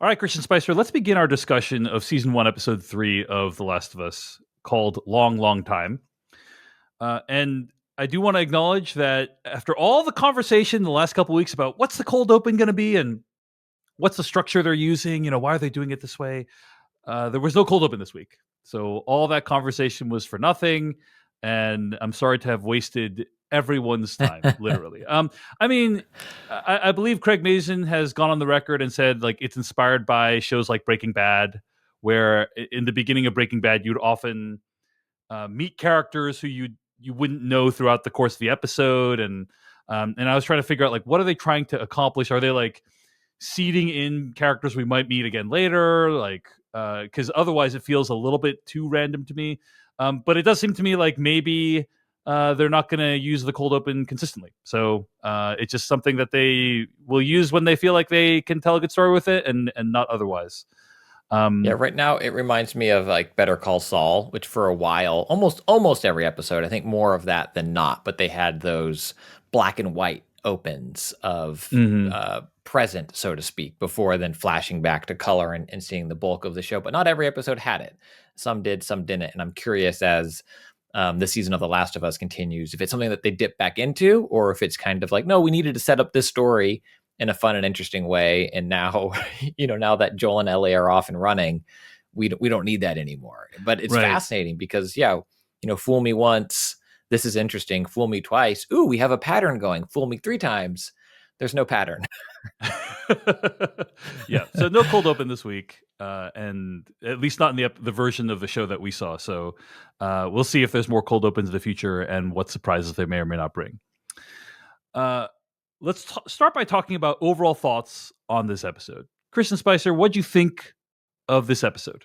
All right, Christian Spicer, let's begin our discussion of season one, episode 3 of The Last of Us, called Long, Long Time. And I do want to acknowledge that after all the conversation the last couple of weeks about what's the cold open going to be and what's the structure they're using, why are they doing it this way? There was no cold open this week. So all that conversation was for nothing. And I'm sorry to have wasted everyone's time, literally. I mean, I believe Craig Mazin has gone on the record and said like it's inspired by shows like Breaking Bad, where in the beginning of Breaking Bad, you'd often meet characters who you wouldn't know throughout the course of the episode. And I was trying to figure out like what are they trying to accomplish? Are they like seeding in characters we might meet again later? Like because otherwise it feels a little bit too random to me. But it does seem to me like maybe they're not going to use the cold open consistently. So it's just something that they will use when they feel like they can tell a good story with it, and not otherwise. Yeah, right now it reminds me of like Better Call Saul, which for a while, almost every episode, I think more of that than not, but they had those black and white opens of Mhm. present, so to speak, before then flashing back to color and seeing the bulk of the show. But not every episode had it. Some did, some didn't. And I'm curious as the season of The Last of Us continues, if it's something that they dip back into, or if it's kind of like, no, we needed to set up this story in a fun and interesting way. And now, now that Joel and Ellie are off and running, we don't need that anymore. But it's Right. fascinating because, fool me once, this is interesting. Fool me twice. Ooh, we have a pattern going. Fool me 3 times. There's no pattern. Yeah, so no cold open this week, and at least not in the version of the show that we saw. So we'll see if there's more cold opens in the future and what surprises they may or may not bring. Uh, let's start by talking about overall thoughts on this episode. Christian Spicer, what do you think of this episode?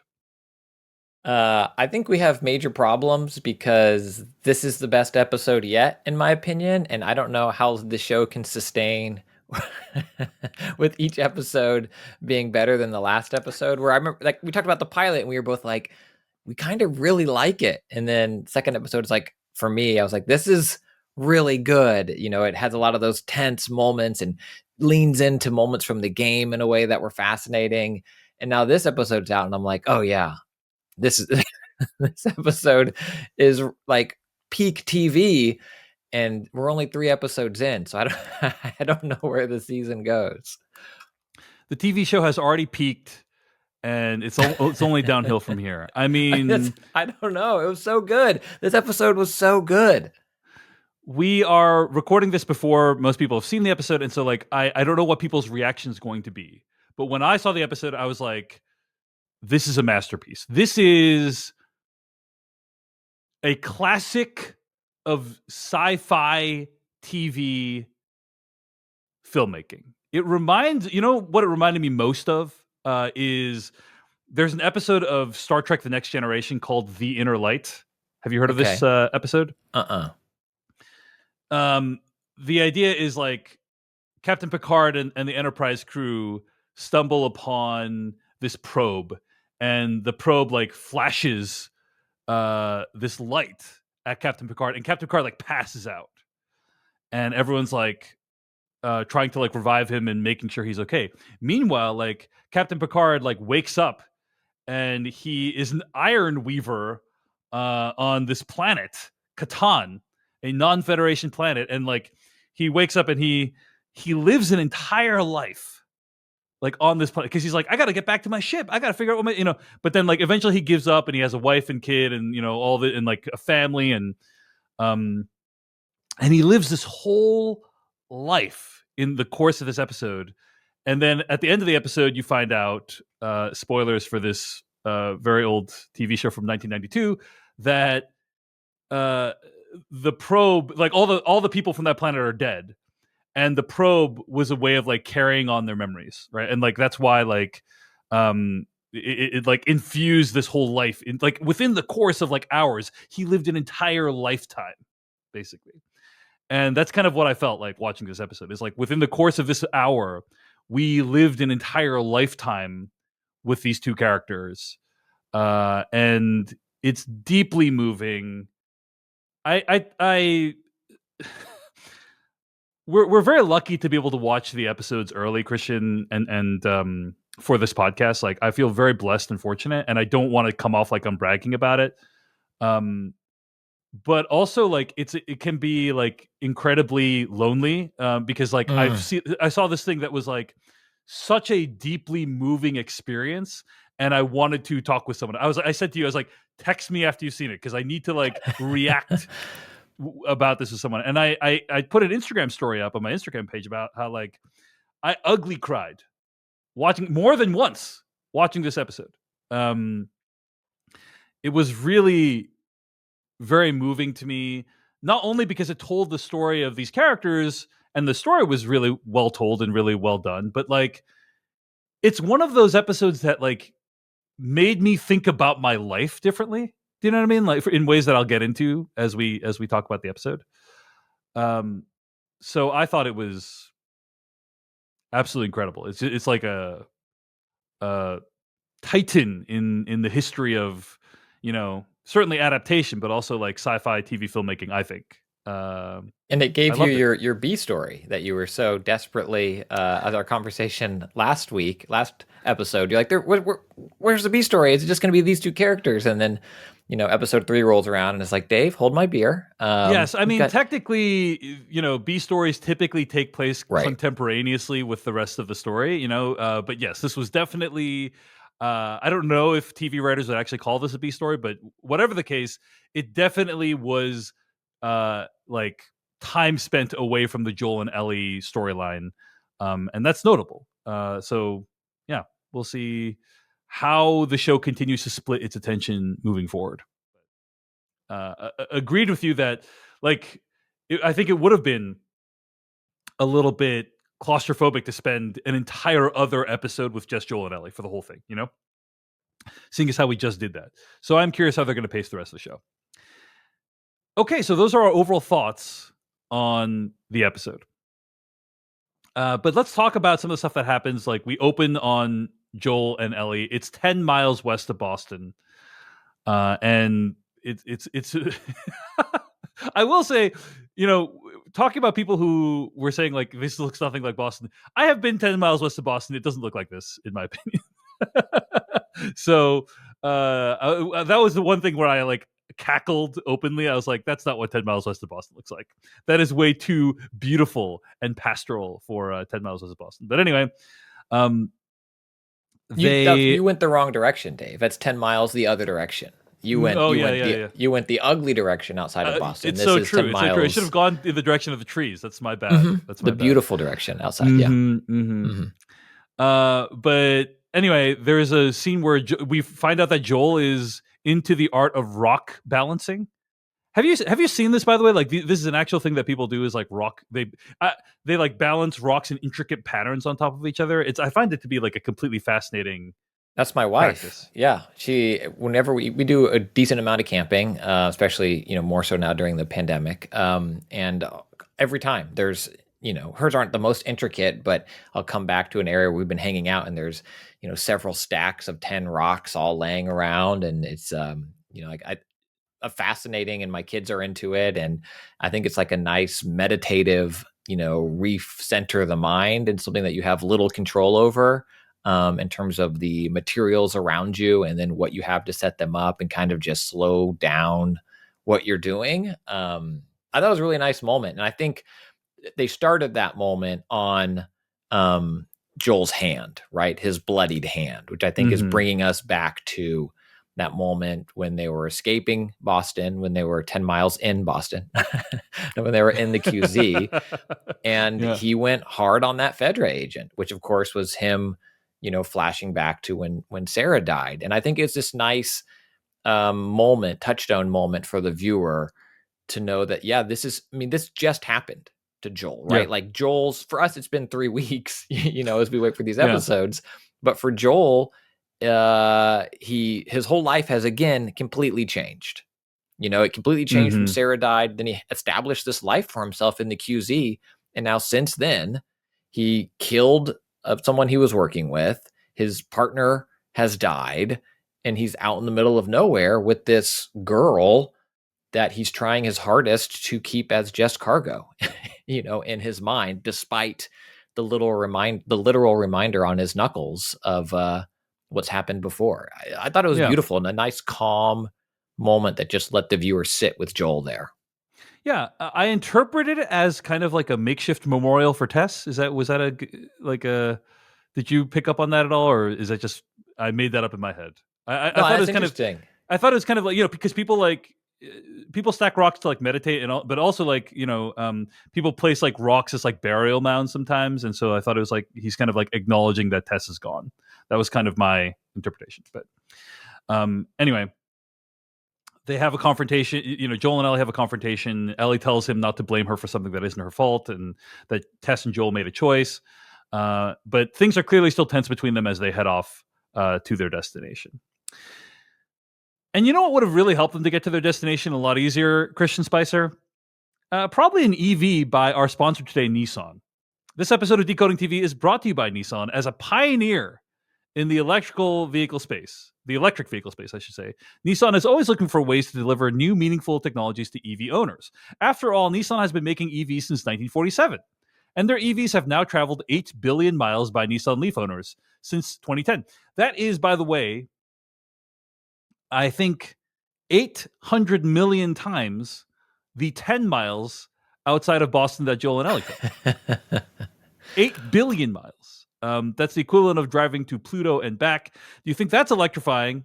I think we have major problems because this is the best episode yet, in my opinion, and I don't know how the show can sustain with each episode being better than the last episode. Where I remember, like, we talked about the pilot, and we were both like, we kind of really like it, and then second episode is like, for me, I was like, this is really good. It has a lot of those tense moments and leans into moments from the game in a way that were fascinating. And now this episode's out, and I'm like, oh yeah, this is this episode is like peak TV, and we're only 3 episodes in, so I don't I don't know where the season goes. The TV show has already peaked, and it's only downhill from here. I That's, mean, I don't know. It was so good. This episode was so good. we are recording this before most people have seen the episode, and so like I don't know what people's reaction is going to be. But when I saw the episode, I was like, this is a masterpiece. This is a classic of sci-fi TV filmmaking. It reminds, what it reminded me most of is there's an episode of Star Trek The Next Generation called The Inner Light. Have you heard of this Okay. episode? Um, the idea is like Captain Picard and the Enterprise crew stumble upon this probe, and the probe like flashes this light at Captain Picard, and Captain Picard like passes out, and everyone's like trying to like revive him and making sure he's okay. Meanwhile, like Captain Picard like wakes up, and he is an iron weaver on this planet, Catan, a non-Federation planet, and like he wakes up and he lives an entire life like on this planet because he's like, I got to get back to my ship. I got to figure out what But then like eventually he gives up and he has a wife and kid and all the and like a family um and he lives this whole life in the course of this episode. And then at the end of the episode, you find out, spoilers for this very old TV show from 1992, that uh, the probe, like all the people from that planet are dead, and the probe was a way of like carrying on their memories, right? And like that's why like it like infused this whole life in like within the course of like hours. He lived an entire lifetime, basically. And that's kind of what I felt like watching this episode. Is like within the course of this hour, we lived an entire lifetime with these two characters, and it's deeply moving. I we're very lucky to be able to watch the episodes early, Christian and for this podcast. Like, I feel very blessed and fortunate, and I don't want to come off like I'm bragging about it. But also, like, it can be like incredibly lonely, because like I saw this thing that was like such a deeply moving experience, and I wanted to talk with someone. I said to you, I was like, text me after you've seen it, because I need to like react about this with someone. And I put an Instagram story up on my Instagram page about how like I ugly cried watching more than once watching this episode. It was really very moving to me, not only because it told the story of these characters, and the story was really well told and really well done, but like it's one of those episodes that like made me think about my life differently. Do you know what I mean? Like, in ways that I'll get into as we talk about the episode. So I thought it was absolutely incredible. It's like a titan in the history of, certainly adaptation, but also like sci-fi TV filmmaking, I think. And it I gave you loved it. your B story that you were so desperately, as our conversation last episode, you're like, where's the B story? Is it just going to be these two characters? And then, episode 3 rolls around and it's like, Dave, hold my beer. Yes, I we've mean, got technically, B stories typically take place right. contemporaneously with the rest of the story, but yes, this was definitely, I don't know if TV writers would actually call this a B story, but whatever the case, it definitely was, like, time spent away from the Joel and Ellie storyline, and that's notable. So yeah, we'll see how the show continues to split its attention moving forward. Agreed with you that, like, I think it would have been a little bit claustrophobic to spend an entire other episode with just Joel and Ellie for the whole thing, seeing as how we just did that. So I'm curious how they're going to pace the rest of the show. Okay, so those are our overall thoughts on the episode. But let's talk about some of the stuff that happens. Like, we open on Joel and Ellie. It's 10 miles west of Boston. And it's I will say, talking about people who were saying like this looks nothing like Boston. I have been 10 miles west of Boston. It doesn't look like this, in my opinion. So that was the one thing where I like cackled openly. I was like, that's not what 10 miles west of Boston looks like. That is way too beautiful and pastoral for 10 miles west of Boston. But anyway, you went the wrong direction, Dave. That's 10 miles the other direction. You went the ugly direction outside of Boston. It's this so is true. 10 It's miles. So true. I should have gone in the direction of the trees. That's my bad. That's my bad. Beautiful direction outside. But anyway, there's a scene where we find out that Joel is into the art of rock balancing. Have you seen this, by the way? Like, this is an actual thing that people do, is like rock. They like balance rocks in intricate patterns on top of each other. I find it to be like a completely fascinating. That's my wife. Practice. Yeah. Whenever we do a decent amount of camping, especially, more so now during the pandemic. And every time there's, hers aren't the most intricate, but I'll come back to an area where we've been hanging out and there's, several stacks of 10 rocks all laying around. And it's, like fascinating, and my kids are into it. And I think it's like a nice meditative, recenter the mind, and something that you have little control over. In terms of the materials around you, and then what you have to set them up, and kind of just slow down what you're doing. I thought it was a really nice moment. And I think they started that moment on Joel's hand, right? His bloodied hand, which I think is bringing us back to that moment when they were escaping Boston, when they were 10 miles in Boston, when they were in the QZ. And he went hard on that Fedra agent, which of course was him, flashing back to when Sarah died. And I think it's this nice touchstone moment for the viewer to know that, this just happened to Joel, right? Yeah. Like for us, it's been 3 weeks, as we wait for these episodes. Yeah. But for Joel, his whole life has again completely changed. It completely changed when Sarah died. Then he established this life for himself in the QZ. And now since then, he killed someone he was working with. His partner has died, and he's out in the middle of nowhere with this girl that he's trying his hardest to keep as just cargo, in his mind, despite the literal reminder on his knuckles of what's happened before. I thought it was beautiful and a nice calm moment that just let the viewer sit with Joel there. Yeah, I interpreted it as kind of like a makeshift memorial for Tess. Was that a did you pick up on that at all, or is that just I made that up in my head? I thought it was kind of I thought it was kind of like, because people stack rocks to like meditate and all, but also like, people place like rocks as like burial mounds sometimes, and so I thought it was like he's kind of like acknowledging that Tess is gone. That was kind of my interpretation. But anyway, they have a confrontation. Joel and Ellie have a confrontation. Ellie tells him not to blame her for something that isn't her fault, and that Tess and Joel made a choice. But things are clearly still tense between them as they head off to their destination. And you know what would have really helped them to get to their destination a lot easier, Christian Spicer? Probably an EV by our sponsor today, Nissan. This episode of Decoding TV is brought to you by Nissan as a pioneer in the electric vehicle space, I should say. Nissan is always looking for ways to deliver new, meaningful technologies to EV owners. After all, Nissan has been making EVs since 1947. And their EVs have now traveled 8 billion miles by Nissan Leaf owners since 2010. That is, by the way, I think 800 million times the 10 miles outside of Boston that Joel and Ellie go. 8 billion miles. That's the equivalent of driving to Pluto and back. Do you think that's electrifying?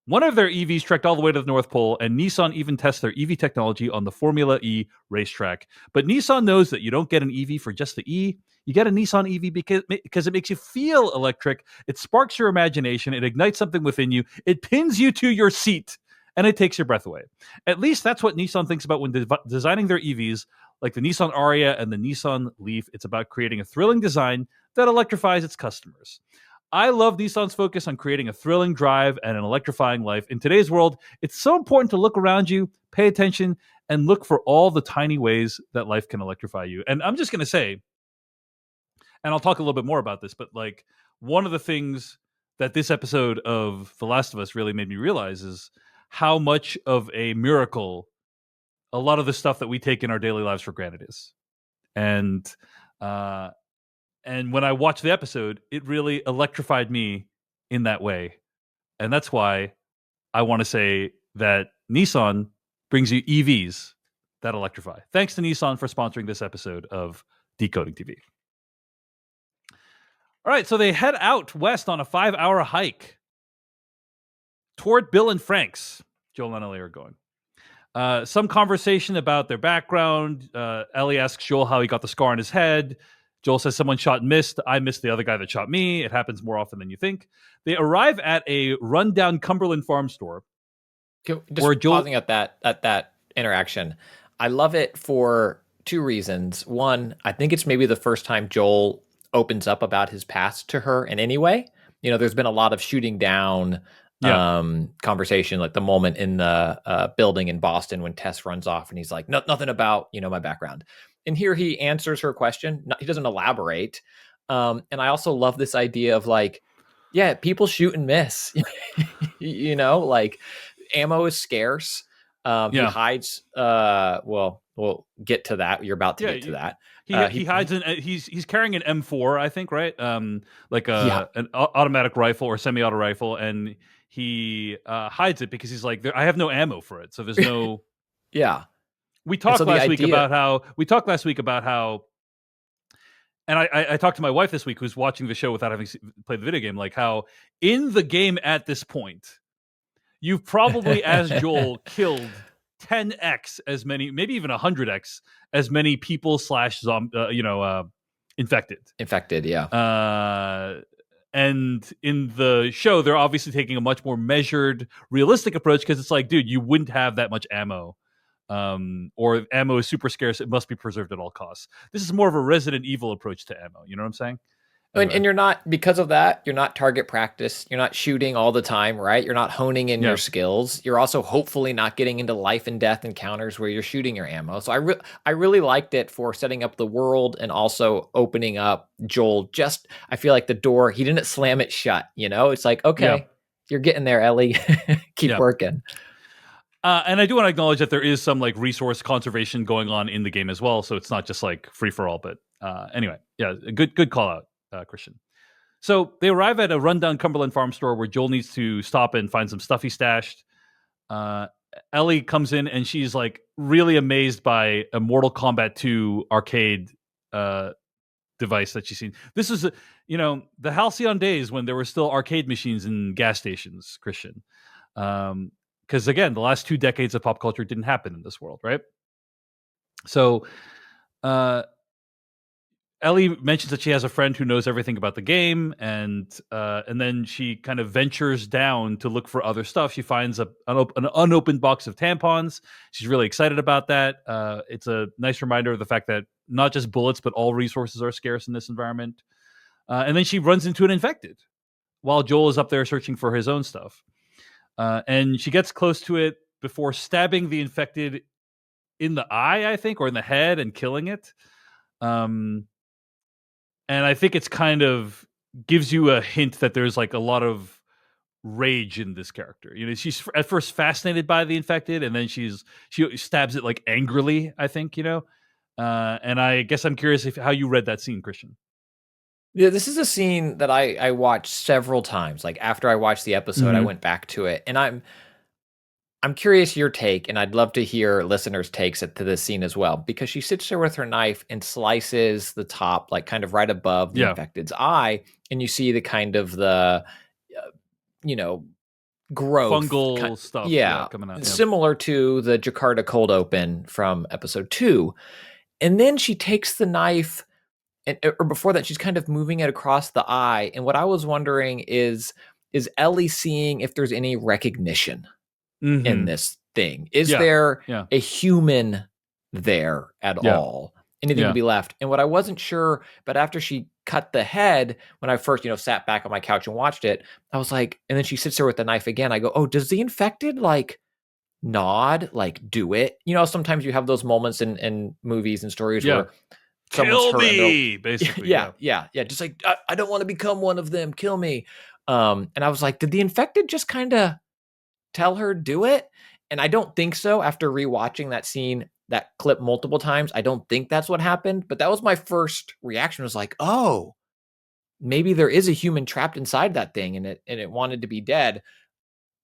One of their EVs trekked all the way to the North Pole, and Nissan even tests their EV technology on the Formula E racetrack. But Nissan knows that you don't get an EV for just the E. You get a Nissan EV because it makes you feel electric. It sparks your imagination. It ignites something within you. It pins you to your seat, and it takes your breath away. At least that's what Nissan thinks about when designing their EVs, like the Nissan Ariya and the Nissan Leaf. It's about creating a thrilling design that electrifies its customers. I love Nissan's focus on creating a thrilling drive and an electrifying life. In today's world, it's so important to look around you, pay attention, and look for all the tiny ways that life can electrify you. And I'm just going to say, and I'll talk a little bit more about this, but like one of the things that this episode of The Last of Us really made me realize is how much of a miracle a lot of the stuff that we take in our daily lives for granted is. And when I watched the episode, it really electrified me in that way. And that's why I want to say that Nissan brings you EVs that electrify. Thanks to Nissan for sponsoring this episode of Decoding TV. All right, so they head out west on a 5-hour hike toward Bill and Frank's. Joel and Ellie are going. Some conversation about their background. Ellie asks Joel how he got the scar on his head. Joel says someone shot and missed. I missed the other guy that shot me. It happens more often than you think. They arrive at a rundown Cumberland Farms store. Pausing at that interaction. I love it for two reasons. One, I think it's maybe the first time Joel opens up about his past to her in any way. There's been a lot of shooting down conversation, like the moment in the building in Boston when Tess runs off and he's like, nothing about, my background. And here he answers her question. He doesn't elaborate. And I also love this idea of like, yeah, people shoot and miss, like ammo is scarce. He hides. We'll get to that. You're about to get to that. He hides he's carrying an M4, I think, right? Like an automatic rifle or semi-auto rifle, and he hides it because he's like, I have no ammo for it, so there's no. Yeah. We talked last week about how, and I talked to my wife this week who's watching the show without having played the video game, like how in the game at this point, you've probably, as Joel, killed 10x as many, maybe even 100x as many people / infected. Infected, yeah. And in the show, they're obviously taking a much more measured, realistic approach because it's like, dude, you wouldn't have that much ammo. Or ammo is super scarce. It must be preserved at all costs. This is more of a Resident Evil approach to ammo. You know what I'm saying? Anyway. And you're not, because of that, you're not target practice. You're not shooting all the time, right? You're not honing in your skills. You're also hopefully not getting into life and death encounters where you're shooting your ammo. So I really liked it for setting up the world and also opening up Joel. I feel like the door, he didn't slam it shut, It's like, okay, you're getting there, Ellie. Keep working. And I do want to acknowledge that there is some like resource conservation going on in the game as well. So it's not just like free for all, but Anyway, yeah, good call out, Christian. So they arrive at a rundown Cumberland Farm store where Joel needs to stop and find some stuff he stashed. Uh, Ellie comes in and she's like really amazed by a Mortal Kombat 2 arcade uh, device that she's seen. This is, the halcyon days when there were still arcade machines in gas stations, Christian. Because again, the last 2 decades of pop culture didn't happen in this world, right? So uh, Ellie mentions that she has a friend who knows everything about the game, and then she kind of ventures down to look for other stuff. She finds an unopened box of tampons. She's really excited about that. It's a nice reminder of the fact that not just bullets, but all resources are scarce in this environment. And then she runs into an infected while Joel is up there searching for his own stuff. And she gets close to it before stabbing the infected in the eye, I think, or in the head, and killing it. And I think it's kind of gives you a hint that there's like a lot of rage in this character. She's at first fascinated by the infected, and then she stabs it like angrily, I think, and I guess I'm curious how you read that scene, Christian. Yeah, this is a scene that I watched several times. Like after I watched the episode, I went back to it, and I'm curious your take, and I'd love to hear listeners' takes to this scene as well, because she sits there with her knife and slices the top, like kind of right above the infected's eye, and you see the kind of the, growth, fungal stuff, coming out, similar to the Jakarta cold open from episode 2, and then she takes the knife, or before that, she's kind of moving it across the eye, and what I was wondering is Ellie seeing if there's any recognition in this thing? Is there a human there at all? Anything to be left? And what I wasn't sure, but after she cut the head, when I first, sat back on my couch and watched it, I was like, and then she sits there with the knife again. I go, oh, does the infected like nod, like do it? Sometimes you have those moments in movies and stories where someone's kill me, basically. Yeah. Just like, I don't want to become one of them. Kill me. And I was like, did the infected just kind of tell her do it? And I don't think so. After rewatching that scene, that clip multiple times, I don't think that's what happened. But that was my first reaction, was like, oh, maybe there is a human trapped inside that thing, and it wanted to be dead.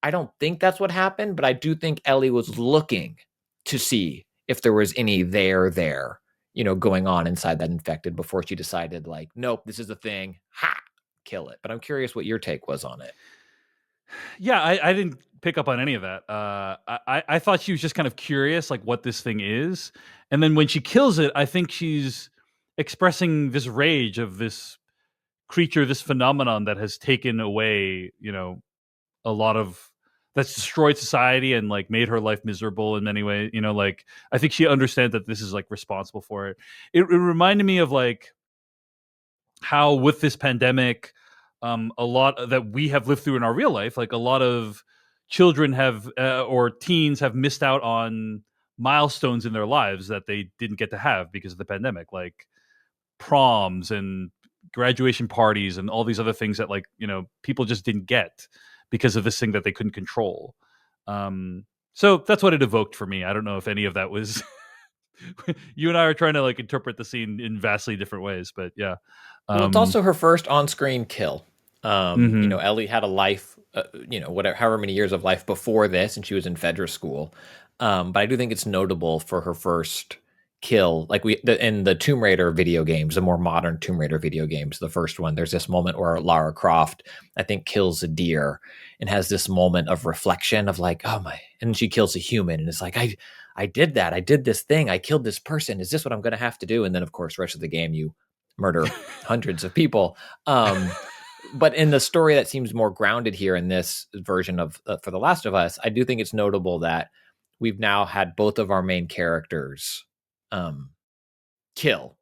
I don't think that's what happened, but I do think Ellie was looking to see if there was any there, going on inside that infected before she decided, like, nope, this is the thing. Ha! Kill it. But I'm curious what your take was on it. Yeah, I didn't pick up on any of that. I thought she was just kind of curious, like what this thing is, and then when she kills it, I think she's expressing this rage of this creature, this phenomenon that has taken away, a lot of that's destroyed society and like made her life miserable in many ways. Like I think she understands that this is like responsible for it. It reminded me of like how with this pandemic, a lot that we have lived through in our real life, like a lot of children have or teens have missed out on milestones in their lives that they didn't get to have because of the pandemic, like proms and graduation parties and all these other things that like people just didn't get because of this thing that they couldn't control. So that's what it evoked for me. I don't know if any of that was you and I are trying to like interpret the scene in vastly different ways, but yeah. Well, it's also her first on-screen kill. Ellie had a life, whatever, however many years of life before this, and she was in Fedra school. But I do think it's notable for her first kill. Like in the Tomb Raider video games, the more modern Tomb Raider video games, the first one, there's this moment where Lara Croft, I think, kills a deer and has this moment of reflection of like, oh my, and she kills a human, and it's like, I did that. I did this thing. I killed this person. Is this what I'm going to have to do? And then, of course, the rest of the game, you murder hundreds of people. But in the story that seems more grounded here in this version of For The Last of Us, I do think it's notable that we've now had both of our main characters kill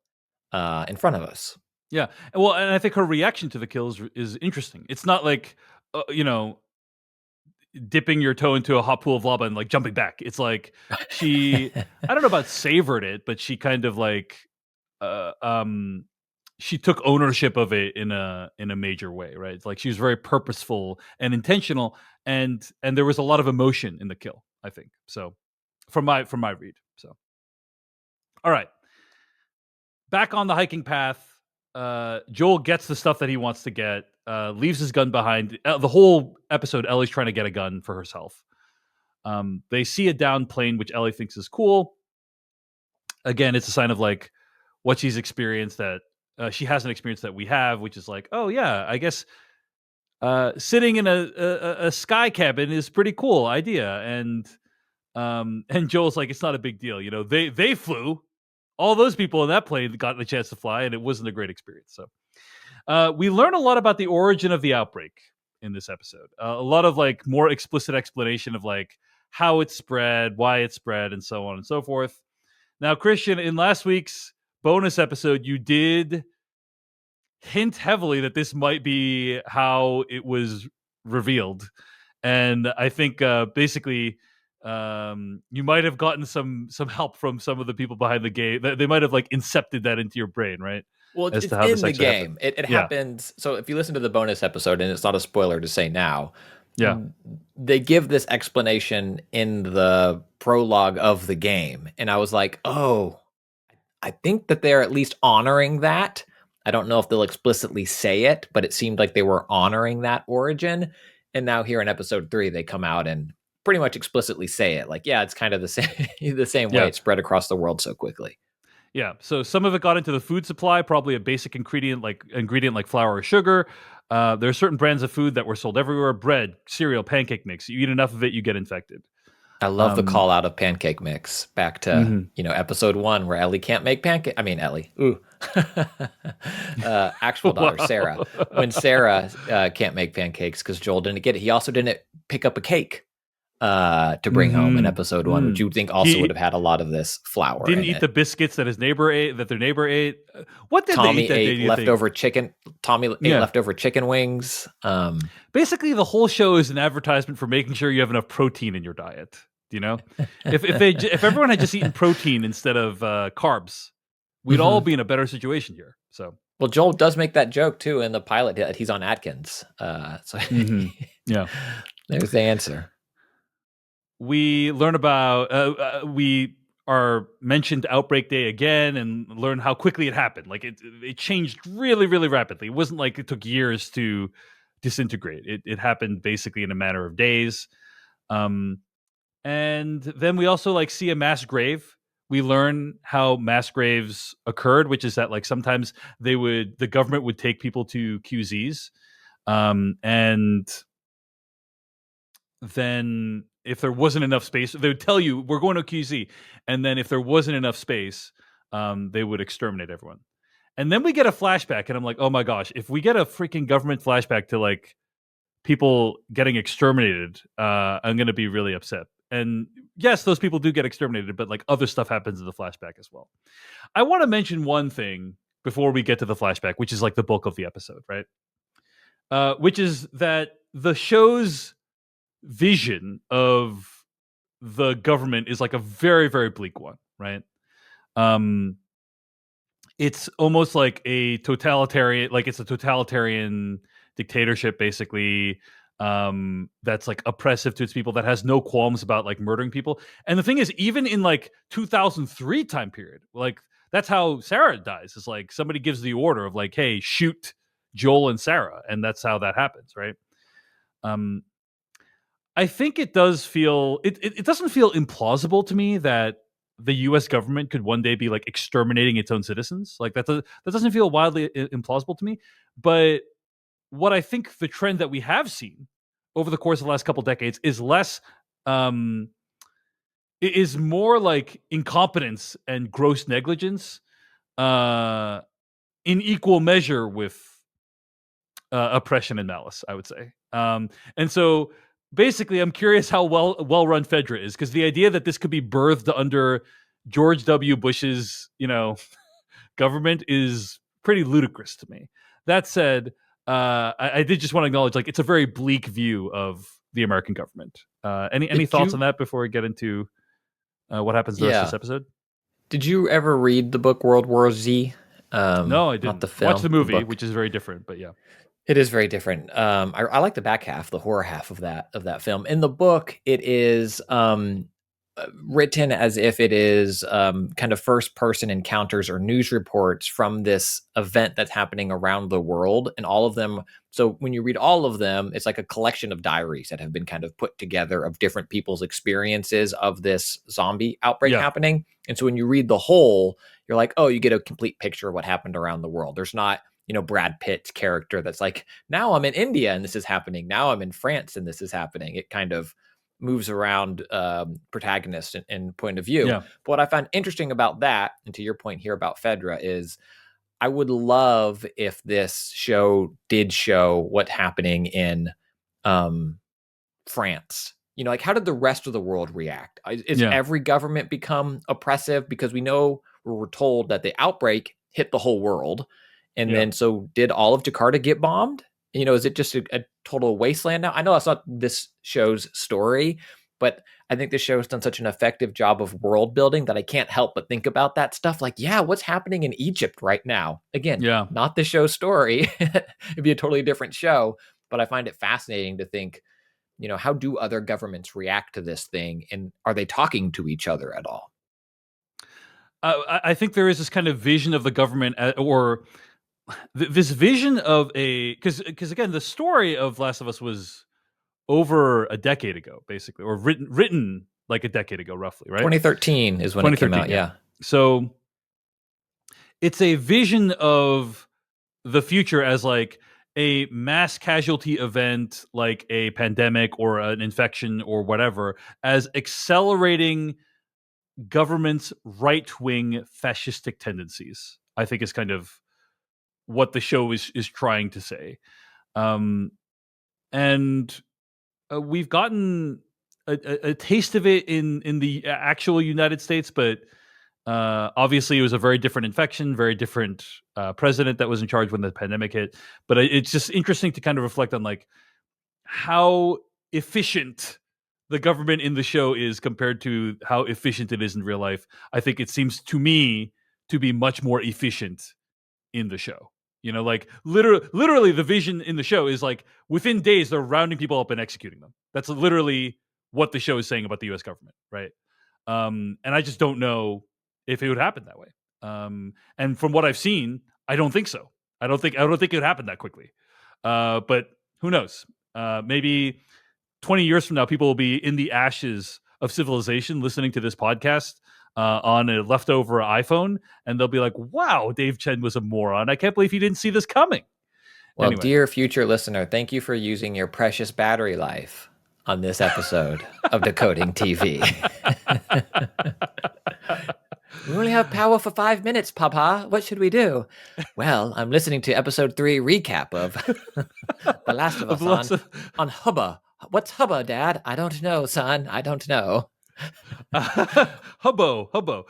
in front of us. Yeah. Well, and I think her reaction to the kills is interesting. It's not like, dipping your toe into a hot pool of lava and like jumping back. It's like she, I don't know about savored it, but she kind of like, she took ownership of it in a major way, right? It's like she was very purposeful and intentional, and there was a lot of emotion in the kill, I think. So from my read. So all right. back on the hiking path, Joel gets the stuff that he wants to get, leaves his gun behind. The whole episode, Ellie's trying to get a gun for herself. They see a downed plane, which Ellie thinks is cool. Again, it's a sign of like what she's experienced that she hasn't experienced that we have, which is like, oh yeah, I guess sitting in a sky cabin is pretty cool idea. And Joel's like, it's not a big deal, they flew. All those people in that plane got the chance to fly, and it wasn't a great experience. So we learn a lot about the origin of the outbreak in this episode. A lot of like more explicit explanation of like how it spread, why it spread, and so on and so forth. Now, Christian, in last week's bonus episode, you did hint heavily that this might be how it was revealed. And I think basically you might have gotten some help from some of the people behind the game. They might have like incepted that into your brain, right? Well, As it's to how in this the actually game. happened. It Yeah. happens. So if you listen to the bonus episode, and it's not a spoiler to say now, Yeah. they give this explanation in the prologue of the game. And I was like, oh, I think that they're at least honoring that. I don't know if they'll explicitly say it, but it seemed like they were honoring that origin. And now here in episode 3, they come out and pretty much explicitly say it. Like, yeah, it's kind of the same the same way Yeah. it spread across the world so quickly. Yeah. So some of it got into the food supply, probably a basic ingredient like flour or sugar. There are certain brands of food that were sold everywhere: bread, cereal, pancake mix. You eat enough of it, you get infected. I love the call out of pancake mix back to, episode 1 where Ellie can't make pancake. I mean, Ellie. Ooh. Actual daughter, Sarah. When Sarah can't make pancakes because Joel didn't get it. He also didn't pick up a cake to bring home in episode 1, which you would think also would have had a lot this flour. Didn't eat the biscuits that their neighbor ate. What did Tommy they eat that ate leftover chicken. Tommy ate leftover chicken wings. Basically, the whole show is an advertisement for making sure you have enough protein in your diet. If everyone had just eaten protein instead of carbs, we'd all be in a better situation here. So, well, Joel does make that joke too in the pilot. He's on Atkins. Yeah, there's the answer. We learn about we are mentioned Outbreak Day again and learn how quickly it happened. Like it changed really, really rapidly. It wasn't like it took years to disintegrate. It happened basically in a matter of days. And then we also like see a mass grave. We learn how mass graves occurred, which is that like sometimes the government would take people to QZs, and then if there wasn't enough space, they would tell you we're going to QZ, and then if there wasn't enough space, they would exterminate everyone. And then we get a flashback, and I'm like, oh my gosh, if we get a freaking government flashback to like people getting exterminated, I'm going to be really upset. And yes, those people do get exterminated, but like other stuff happens in the flashback as well. I want to mention one thing before we get to the flashback, which is like the bulk of the episode, right? Which is that the show's vision of the government is like a very, very bleak one, right? It's almost like a totalitarian dictatorship, basically, that's like oppressive to its people, that has no qualms about like murdering people. And the thing is, even in like 2003 time period, like that's how Sarah dies. It's like somebody gives the order of like, hey, shoot Joel and Sarah, and that's how that happens, right? I think it does feel it doesn't feel implausible to me that the U.S. government could one day be like exterminating its own citizens. Like that doesn't feel wildly implausible to me. But what I think the trend that we have seen over the course of the last couple decades is less, it is more like incompetence and gross negligence, in equal measure with oppression and malice, I would say. And so basically, I'm curious how well run Fedra is, because the idea that this could be birthed under George W. Bush's, government is pretty ludicrous to me. That said, I did just want to acknowledge, like, it's a very bleak view of the American government. Any thoughts on that before we get into what happens the rest of this episode? Did you ever read the book World War Z? No, I didn't. Not the film. Watch the movie, which is very different, but yeah. It is very different. I like the back half, the horror half of that film. In the book, it is written as if it is kind of first person encounters or news reports from this event that's happening around the world. And all of them, so when you read all of them, it's like a collection of diaries that have been kind of put together of different people's experiences of this zombie outbreak Yeah. happening. And so when you read the whole, you're like, oh, you get a complete picture of what happened around the world. There's not, Brad Pitt's character that's like, now I'm in India and this is happening. Now I'm in France and this is happening. It kind of moves around protagonist and point of view. Yeah. But what I find interesting about that, and to your point here about Fedra, is I would love if this show did show what's happening in France. Like how did the rest of the world react? Is Yeah. every government become oppressive? Because we know we're told that the outbreak hit the whole world. And Yeah. then so did all of Jakarta get bombed? Is it just a total wasteland now? I know that's not this show's story, but I think the show has done such an effective job of world building that I can't help but think about that stuff. Like, yeah, what's happening in Egypt right now? Again, Yeah. not the show's story. It'd be a totally different show, but I find it fascinating to think, how do other governments react to this thing? And are they talking to each other at all? I think there is this kind of vision of the government, or this vision of because again, the story of Last of Us was over a decade ago, basically, or written like a decade ago, roughly, right? 2013 is when it came out. Yeah. So it's a vision of the future as like a mass casualty event, like a pandemic or an infection or whatever, as accelerating government's right-wing fascistic tendencies. I think is kind of what the show is trying to say. And we've gotten a taste of it in the actual United States, but obviously it was a very different infection, very different president that was in charge when the pandemic hit. But it's just interesting to kind of reflect on like how efficient the government in the show is compared to how efficient it is in real life. I think it seems to me to be much more efficient in the show. Like literally the vision in the show is like within days they're rounding people up and executing them. That's literally what the show is saying about the US government, right? And I just don't know if it would happen that way. And from what I've seen, I don't think so. I don't think it would happen that quickly. But who knows? Maybe 20 years from now, people will be in the ashes of civilization listening to this podcast on a leftover iPhone, and they'll be like, wow, Dave Chen was a moron. I can't believe he didn't see this coming. Well, Anyway. dear future listener, thank you for using your precious battery life on this episode of Decoding TV. We only have power for 5 minutes, Papa. What should we do? Well, I'm listening to episode 3 recap of The Last of Us on Hubba. What's Hubba, Dad? I don't know, son. I don't know. Hubbo.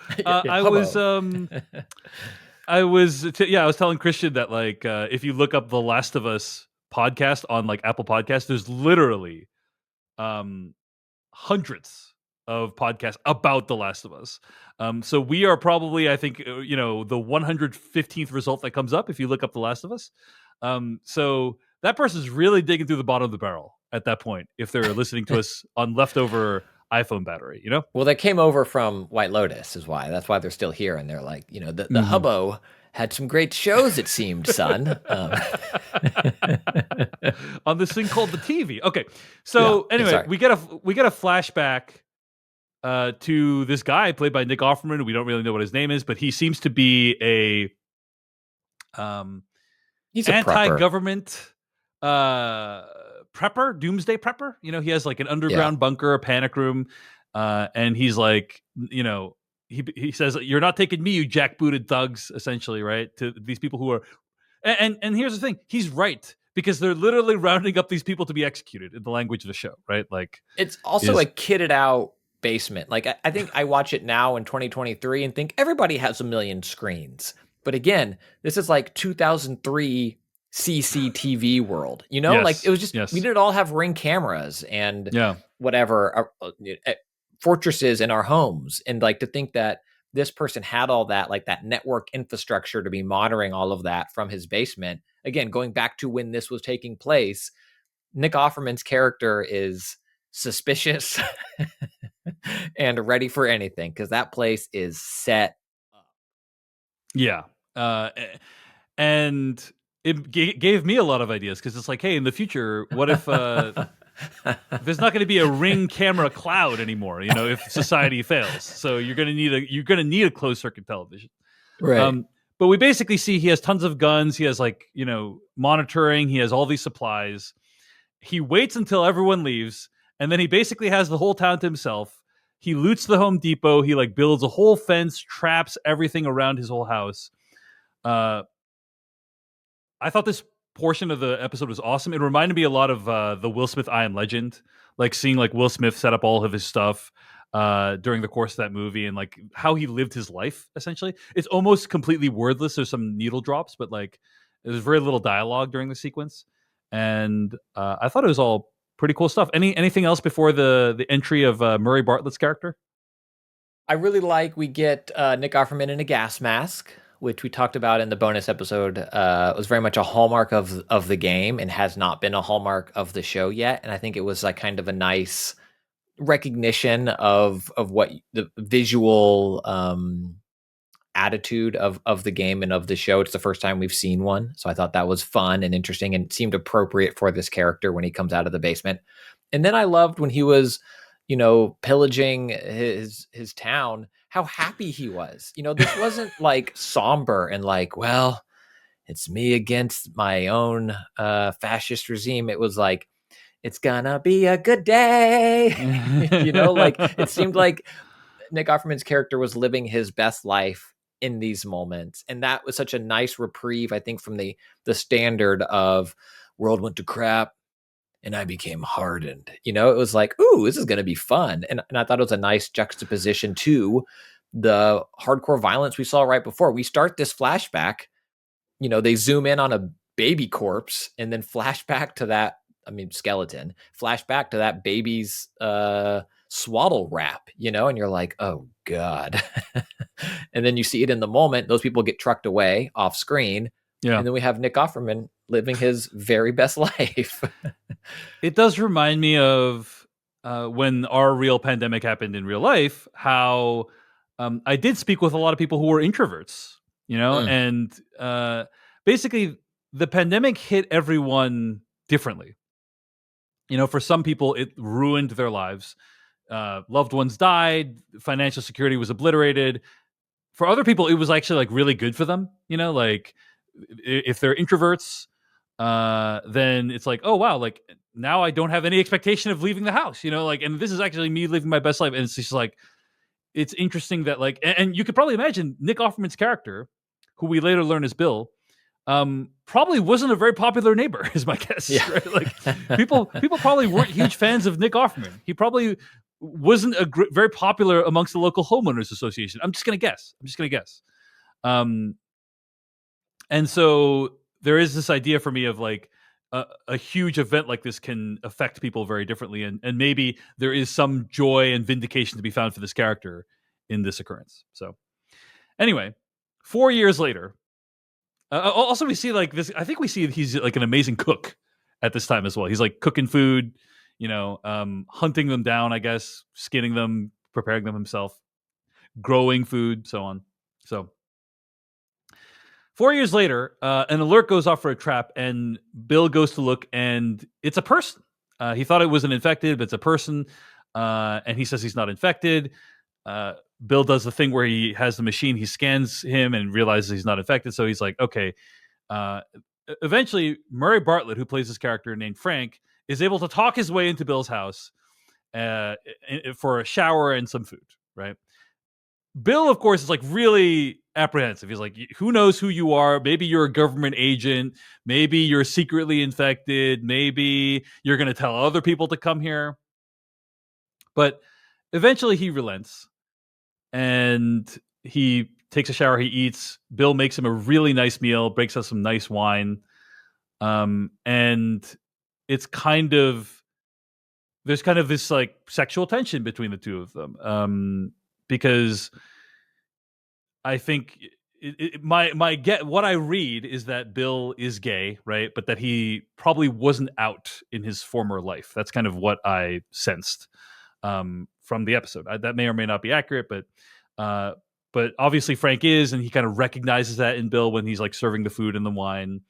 I was telling Christian that like if you look up the Last of Us podcast on like Apple Podcasts, there's literally hundreds of podcasts about the Last of Us. So we are probably, I think, the 115th result that comes up if you look up the Last of Us. So that person's really digging through the bottom of the barrel at that point if they're listening to us on leftover iPhone battery, Well, they came over from White Lotus is why. That's why they're still here. And they're like, the Hubbo had some great shows, it seemed, son. On this thing called the TV. Okay. So anyway, we get a flashback to this guy played by Nick Offerman. We don't really know what his name is, but he seems to be he's anti-government prepper, doomsday prepper. He has like an underground bunker, a panic room, and he's like, he says, "You're not taking me, you jackbooted thugs," essentially, right? To these people who are, and here's the thing, he's right, because they're literally rounding up these people to be executed in the language of the show, right? Like, it's also a kitted out basement. Like, I think I watch it now in 2023 and think everybody has a million screens. But again, this is like 2003 CCTV world, like it was just, we didn't all have Ring cameras and whatever, fortresses in our homes. And like to think that this person had all that, like that network infrastructure to be monitoring all of that from his basement. Again, going back to when this was taking place, Nick Offerman's character is suspicious. and ready for anything because that place is set up. Yeah. And it gave me a lot of ideas because it's like, hey, in the future, what if there's not going to be a ring camera cloud anymore? If society fails, so you're going to need a closed circuit television. Right. But we basically see he has tons of guns. He has monitoring. He has all these supplies. He waits until everyone leaves, and then he basically has the whole town to himself. He loots the Home Depot. He builds a whole fence, traps everything around his whole house. I thought this portion of the episode was awesome. It reminded me a lot of the Will Smith I Am Legend, seeing Will Smith set up all of his stuff during the course of that movie and how he lived his life. Essentially, it's almost completely wordless. There's some needle drops, but there's very little dialogue during the sequence, and I thought it was all pretty cool stuff. Anything else before the entry of Murray Bartlett's character? I really like we get Nick Offerman in a gas mask, which we talked about in the bonus episode. It was very much a hallmark of the game and has not been a hallmark of the show yet. And I think it was kind of a nice recognition of what the visual attitude of the game and of the show. It's the first time we've seen one, so I thought that was fun and interesting and seemed appropriate for this character when he comes out of the basement. And then I loved when he was pillaging his town, how happy he was. This wasn't somber and well, it's me against my own fascist regime. It was it's gonna be a good day. It seemed like Nick Offerman's character was living his best life in these moments, and that was such a nice reprieve, I think, from the standard of world went to crap and I became hardened. It was ooh, this is going to be fun. And I thought it was a nice juxtaposition to the hardcore violence we saw right before. We start this flashback, they zoom in on a baby corpse and then flashback to that, skeleton, flashback to that baby's swaddle wrap, and you're like, oh God. And then you see it in the moment, those people get trucked away off screen. Yeah. And then we have Nick Offerman living his very best life. It does remind me of when our real pandemic happened in real life, how I did speak with a lot of people who were introverts, and basically the pandemic hit everyone differently. For some people, it ruined their lives. Loved ones died, financial security was obliterated. For other people, it was actually really good for them. If they're introverts, then it's oh wow, now I don't have any expectation of leaving the house, and this is actually me living my best life. And it's just it's interesting that and you could probably imagine Nick Offerman's character, who we later learn is Bill, probably wasn't a very popular neighbor, is my guess. Yeah. Right? People probably weren't huge fans of Nick Offerman. He probably wasn't very popular amongst the local homeowners association. I'm just gonna guess. And so there is this idea for me of a huge event like this can affect people very differently, and maybe there is some joy and vindication to be found for this character in this occurrence. So anyway, 4 years later, also we see this. I think we see he's an amazing cook at this time as well. He's cooking food, hunting them down, I guess, skinning them, preparing them himself, growing food, so on. So 4 years later, an alert goes off for a trap, and Bill goes to look, and it's a person. He thought it was an infected, but it's a person, and he says he's not infected. Bill does the thing where he has the machine, he scans him and realizes he's not infected, so he's okay. Eventually, Murray Bartlett, who plays this character named Frank, is able to talk his way into Bill's house for a shower and some food, right? Bill, of course, is really apprehensive. He's who knows who you are? Maybe you're a government agent. Maybe you're secretly infected. Maybe you're going to tell other people to come here. But eventually he relents and he takes a shower. He eats. Bill makes him a really nice meal, breaks out some nice wine. And it's there's kind of this sexual tension between the two of them. Because I think what I read is that Bill is gay, right? But that he probably wasn't out in his former life. That's kind of what I sensed from the episode. That may or may not be accurate, but obviously Frank is, and he kind of recognizes that in Bill when he's like serving the food and the wine.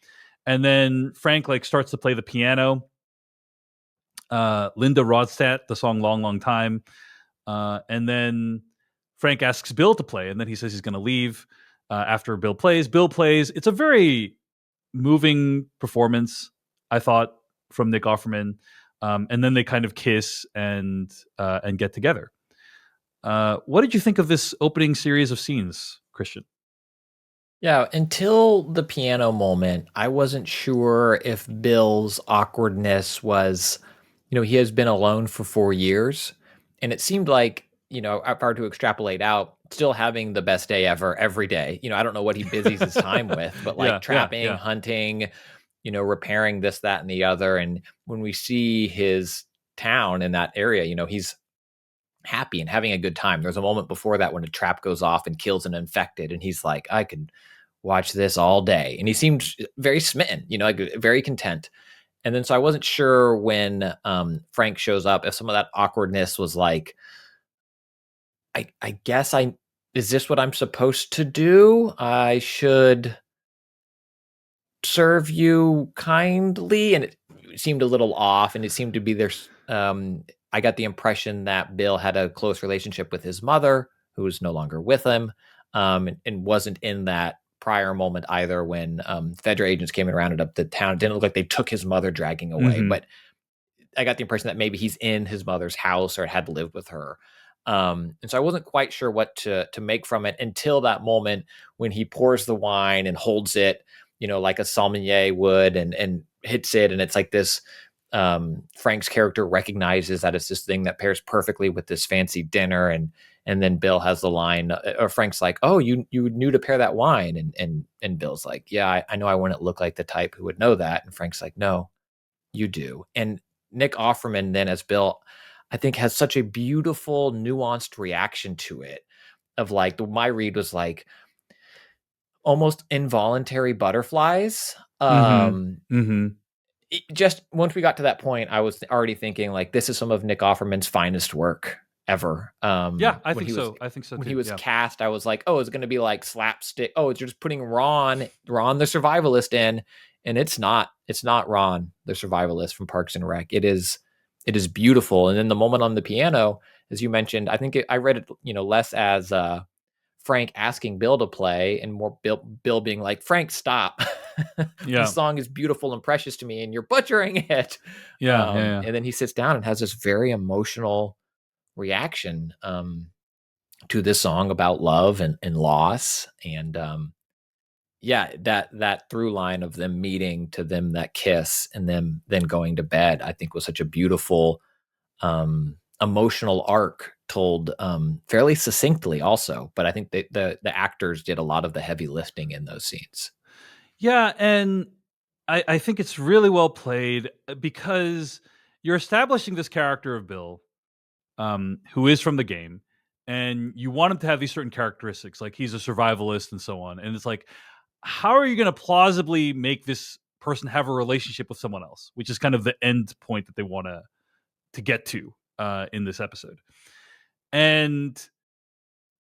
And then Frank like starts to play the piano. Linda Ronstadt, the song "Long Long Time," and then Frank asks Bill to play, and then he says he's going to leave after Bill plays. Bill plays. It's a very moving performance, I thought, from Nick Offerman. And then they kind of kiss and get together. What did you think of this opening series of scenes, Christian? Yeah, until the piano moment, I wasn't sure if Bill's awkwardness was, he has been alone for 4 years. And it seemed like, if I were to extrapolate out, still having the best day ever every day. I don't know what he busies his time with, but like trapping, hunting, repairing this, that, and the other. And when we see his town in that area, he's happy and having a good time. There's a moment before that when a trap goes off and kills an infected, and he's like, I could watch this all day. And he seemed very smitten, like very content. And then so I wasn't sure when Frank shows up if some of that awkwardness was like, I guess is this what I'm supposed to do? I should serve you kindly. And it seemed a little off, and it seemed to be there's I got the impression that Bill had a close relationship with his mother, who was no longer with him, and wasn't in that prior moment either when federal agents came and rounded up the town. It didn't look like they took his mother dragging away, but I got the impression that maybe he's in his mother's house or had lived with her. And so I wasn't quite sure what to make from it until that moment when he pours the wine and holds it, like a sommelier would, and hits it. And it's like this, Frank's character recognizes that it's this thing that pairs perfectly with this fancy dinner. And then Bill has the line, or Frank's like, oh, you knew to pair that wine. And Bill's like, yeah, I know I wouldn't look like the type who would know that. And Frank's like, no, you do. And Nick Offerman then as Bill, I think, has such a beautiful, nuanced reaction to it of like, my read was like almost involuntary butterflies. Just once we got to that point, I was already thinking like, this is some of Nick Offerman's finest work ever. I think so. When he was cast, I was like, oh, it's going to be like slapstick. Oh, it's just putting Ron the survivalist in, and it's not Ron the survivalist from Parks and Rec. It is beautiful. And then the moment on the piano, as you mentioned, I think I read it, less as Frank asking Bill to play and more Bill being like, Frank, stop. This song is beautiful and precious to me, and you're butchering it. And then he sits down and has this very emotional reaction to this song about love and loss. And that through line of them meeting to them, that kiss, and them then going to bed, I think was such a beautiful emotional arc told fairly succinctly also. But I think the actors did a lot of the heavy lifting in those scenes. Yeah, and I think it's really well played because you're establishing this character of Bill, who is from the game, and you want him to have these certain characteristics, like he's a survivalist and so on. And it's like, how are you going to plausibly make this person have a relationship with someone else, which is kind of the end point that they want to get to in this episode. And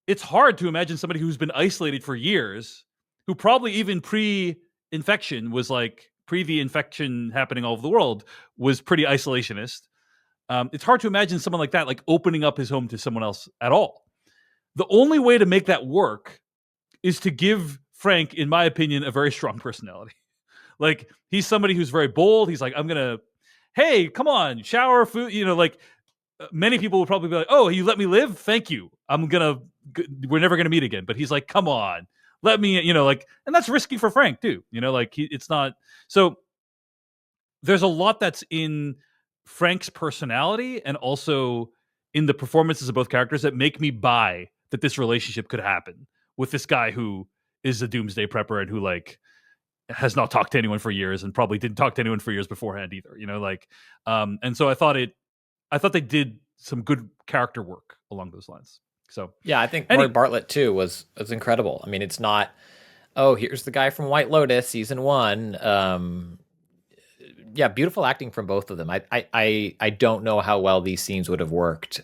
it's hard to imagine somebody who's been isolated for years, who probably even pre-infection was like, pre the infection happening all over the world, was pretty isolationist. It's hard to imagine someone like that, like opening up his home to someone else at all. The only way to make that work is to give Frank, in my opinion, a very strong personality. Like, he's somebody who's very bold. He's like, hey, come on, shower, food, like many people would probably be like, oh, you let me live? Thank you. We're never going to meet again. But he's like, come on, let me, and that's risky for Frank too. It's not. So there's a lot that's in Frank's personality and also in the performances of both characters that make me buy that this relationship could happen with this guy who is a doomsday prepper and who like has not talked to anyone for years and probably didn't talk to anyone for years beforehand either, and so I thought they did some good character work along those lines. So yeah, I think Roy Bartlett too was incredible. I mean, it's not, oh, here's the guy from White Lotus season 1, Yeah, beautiful acting from both of them. I don't know how well these scenes would have worked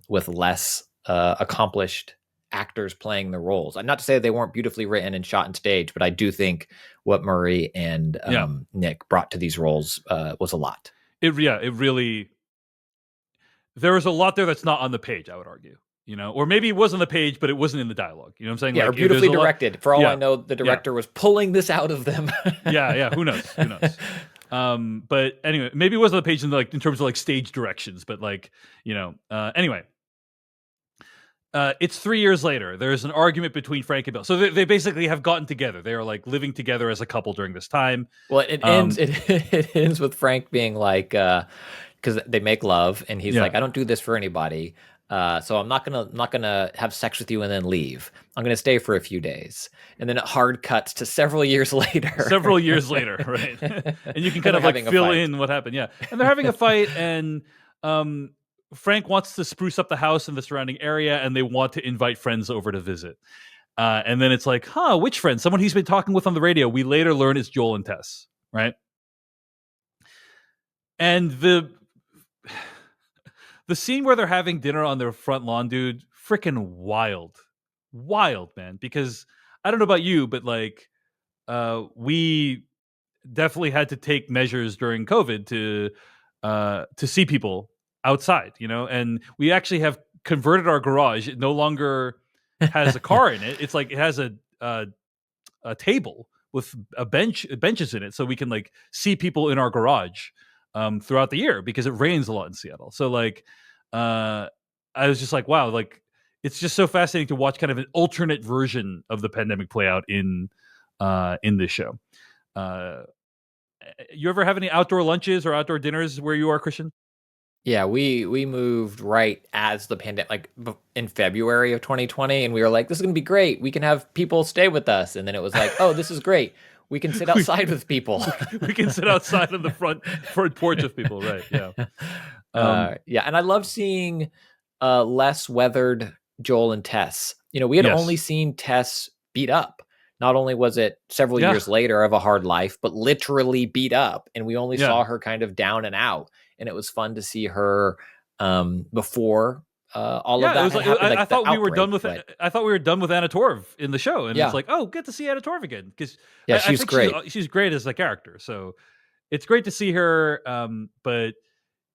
with less accomplished actors playing the roles. Not to say they weren't beautifully written and shot on stage, but I do think what Murray and Yeah, Nick brought to these roles was a lot. it really, there was a lot there that's not on the page, I would argue. Or maybe it was on the page, but it wasn't in the dialogue. You know what I'm saying? Yeah, or Like, there's beautifully a lot. directed. For all I Yeah, know, the yeah, director was pulling this out of them. yeah. Who knows? Who knows? But anyway, maybe it was on the page in terms of like stage directions. But like, anyway. It's 3 years later. There's an argument between Frank and Bill. So they basically have gotten together. They are like living together as a couple during this time. Well, it ends. Um, It ends with Frank being like, because they make love, and he's yeah, like, "I don't do this for anybody, so I'm not gonna have sex with you and then leave. I'm gonna stay for a few days." And then it hard cuts to several years later. several years later, right? And you can And kind they're of like having a fill fight. in what happened. Yeah, and they're having a fight, and Frank wants to spruce up the house and the surrounding area, and they want to invite friends over to visit. And then it's like, which friend? Someone he's been talking with on the radio. We later learn it's Joel and Tess, right? And the scene where they're having dinner on their front lawn, dude, freaking wild, man. Because I don't know about you, but like, we definitely had to take measures during COVID to see people outside, and we actually have converted our garage. It no longer has a car in it. It's like it has a table with benches in it, so we can like see people in our garage throughout the year because it rains a lot in Seattle. So like, I was just like, wow, like it's just so fascinating to watch kind of an alternate version of the pandemic play out in this show. Uh, you ever have any outdoor lunches or outdoor dinners where you are, Christian? Yeah, we moved right as the pandemic, like in February of 2020, and we were like, "This is gonna be great. We can have people stay with us." And then it was like, "Oh, this is great. We can sit we, outside with people." we can sit outside on the front porch with people, right? Yeah. Yeah, and I love seeing less weathered Joel and Tess. We had only Yes. seen Tess beat up. Not only was it several Yeah. years later of a hard life, but literally beat up, and we only Yeah. saw her kind of down and out. And it was fun to see her before all of Yeah. It that was had like happened, I like the thought we were done outbreak. with. But I thought we were done with Anna Torv in the show, and it's yeah, like, oh, get to see Anna Torv again because yeah, I she's think great. she's great as a character. So it's great to see her. But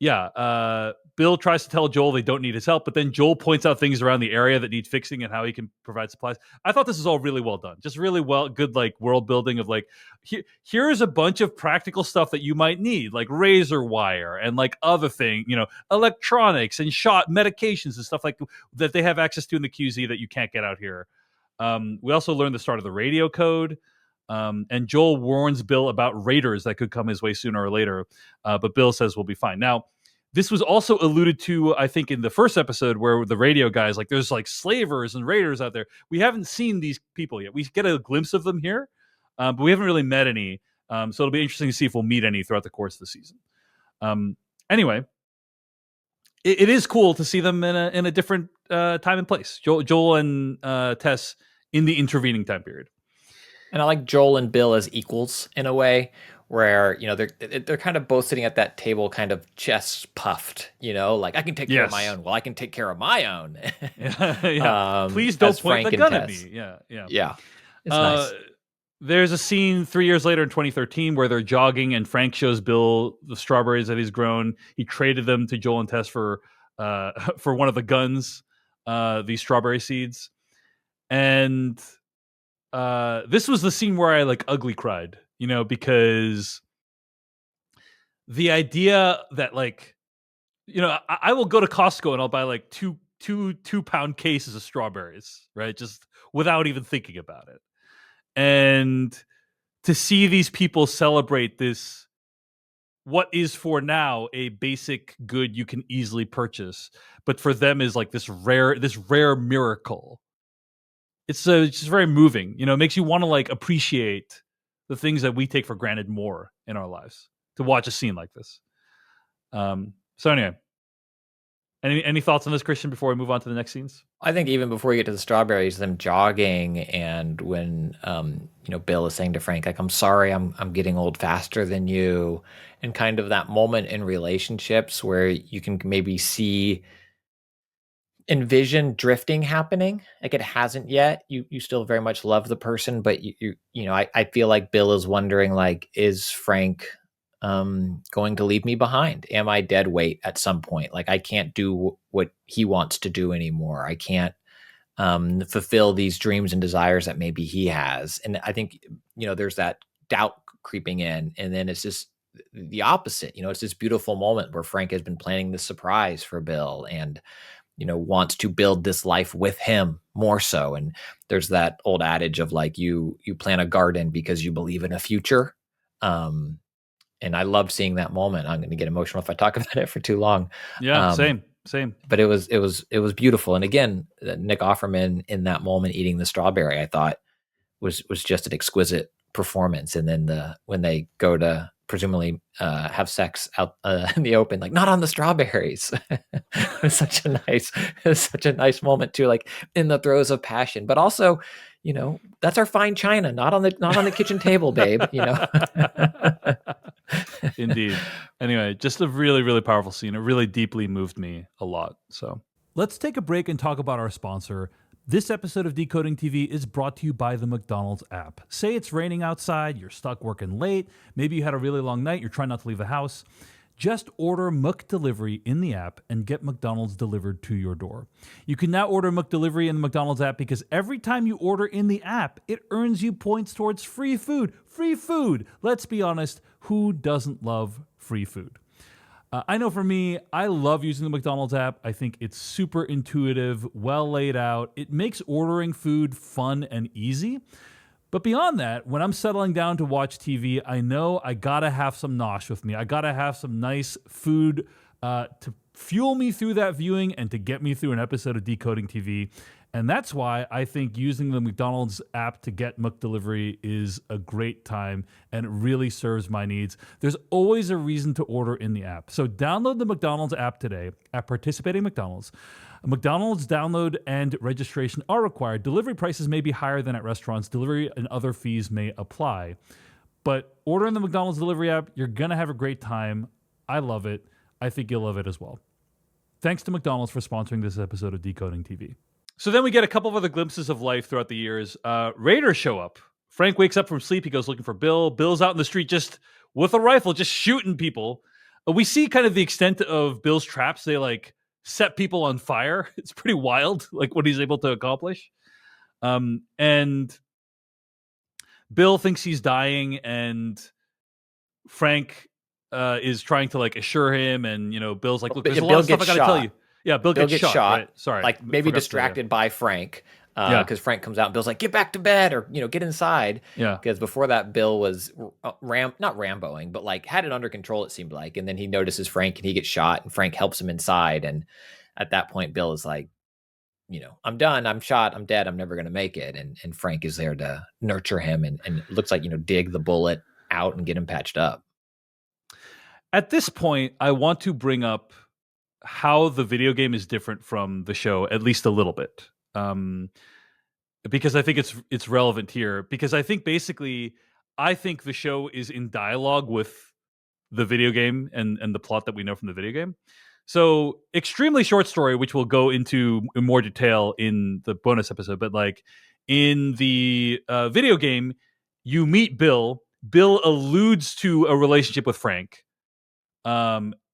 yeah, Bill tries to tell Joel they don't need his help, but then Joel points out things around the area that need fixing and how he can provide supplies. I thought this was all really well done. Just really good, like world building of like, here's a bunch of practical stuff that you might need, like razor wire and like other thing, electronics and shot medications and stuff like that they have access to in the QZ that you can't get out here. We also learned the start of the radio code. And Joel warns Bill about raiders that could come his way sooner or later. But Bill says we'll be fine. Now, this was also alluded to, I think, in the first episode where the radio guys, like, there's like slavers and raiders out there. We haven't seen these people yet. We get a glimpse of them here, but we haven't really met any. So it'll be interesting to see if we'll meet any throughout the course of the season. Anyway, it is cool to see them in a different time and place. Joel and Tess in the intervening time period. And I like Joel and Bill as equals in a way where, they're kind of both sitting at that table, kind of chest puffed, like I can take care of my own. Well, I can take care of my own. Yeah. Please don't point Frank the and gun at Tess. me. Yeah. Yeah. It's nice. There's a scene 3 years later in 2013 where they're jogging and Frank shows Bill the strawberries that he's grown. He traded them to Joel and Tess for one of the guns, these strawberry seeds. And this was the scene where I like ugly cried, because the idea that like, I will go to Costco and I'll buy like two-pound cases of strawberries, right? Just without even thinking about it. And to see these people celebrate this, what is for now a basic good you can easily purchase, but for them is like this rare miracle. It's just very moving. It makes you want to like appreciate the things that we take for granted more in our lives to watch a scene like this. So anyway, Any thoughts on this, Christian, before we move on to the next scenes? I think even before you get to the strawberries, them jogging, and when Bill is saying to Frank, like, "I'm sorry, I'm getting old faster than you," and kind of that moment in relationships where you can maybe envision drifting happening. Like, it hasn't yet. You still very much love the person, but I feel like Bill is wondering, like, is Frank going to leave me behind? Am I dead weight at some point? Like, I can't do what he wants to do anymore. I can't fulfill these dreams and desires that maybe he has. And I think, there's that doubt creeping in. And then it's just the opposite. It's this beautiful moment where Frank has been planning this surprise for Bill and, wants to build this life with him more so. And there's that old adage of, like, you plant a garden because you believe in a future. And I love seeing that moment. I'm going to get emotional if I talk about it for too long. Yeah, same. But it was beautiful. And again, Nick Offerman in that moment eating the strawberry, I thought was just an exquisite performance. And then when they go to presumably have sex out in the open, like, not on the strawberries. It was such a nice moment too, like in the throes of passion, but also, that's our fine china, not on the kitchen table, babe. Indeed. Anyway, just a really, really powerful scene. It really deeply moved me a lot. So let's take a break and talk about our sponsor. This episode of Decoding TV is brought to you by the McDonald's app. Say it's raining outside, you're stuck working late, maybe you had a really long night, you're trying not to leave the house. Just order McDelivery in the app and get McDonald's delivered to your door. You can now order McDelivery in the McDonald's app because every time you order in the app, it earns you points towards free food. Free food! Let's be honest, who doesn't love free food? I know for me, I love using the McDonald's app. I think it's super intuitive, well laid out. It makes ordering food fun and easy. But beyond that, when I'm settling down to watch TV, I know I gotta have some nosh with me. I gotta have some nice food to fuel me through that viewing and to get me through an episode of Decoding TV. And that's why I think using the McDonald's app to get McDelivery is a great time and it really serves my needs. There's always a reason to order in the app. So download the McDonald's app today at participating McDonald's. McDonald's download and registration are required. Delivery prices may be higher than at restaurants. Delivery and other fees may apply. But order in the McDonald's delivery app, you're going to have a great time. I love it. I think you'll love it as well. Thanks to McDonald's for sponsoring this episode of Decoding TV. So then we get a couple of other glimpses of life throughout the years. Raiders show up. Frank wakes up from sleep. He goes looking for Bill. Bill's out in the street just with a rifle, just shooting people. We see kind of the extent of Bill's traps. They like set people on fire. It's pretty wild, like what he's able to accomplish. And Bill thinks he's dying, and Frank is trying to like assure him. And Bill's like, "Look, there's a lot of stuff I got to tell you." Yeah, Bill gets shot. Right? Sorry, like maybe distracted by Frank. Because Frank comes out and Bill's like, "Get back to bed," or get inside. Yeah. Because before that, Bill was not Ramboing, but like had it under control. It seemed like, and then he notices Frank and he gets shot, and Frank helps him inside. And at that point, Bill is like, "I'm done. I'm shot. I'm dead. I'm never going to make it." And Frank is there to nurture him and it looks like dig the bullet out and get him patched up. At this point, I want to bring up how the video game is different from the show, at least a little bit. Because I think it's relevant here. Because I think basically, the show is in dialogue with the video game and the plot that we know from the video game. So, extremely short story, which we'll go into in more detail in the bonus episode. But like in the video game, you meet Bill. Bill alludes to a relationship with Frank.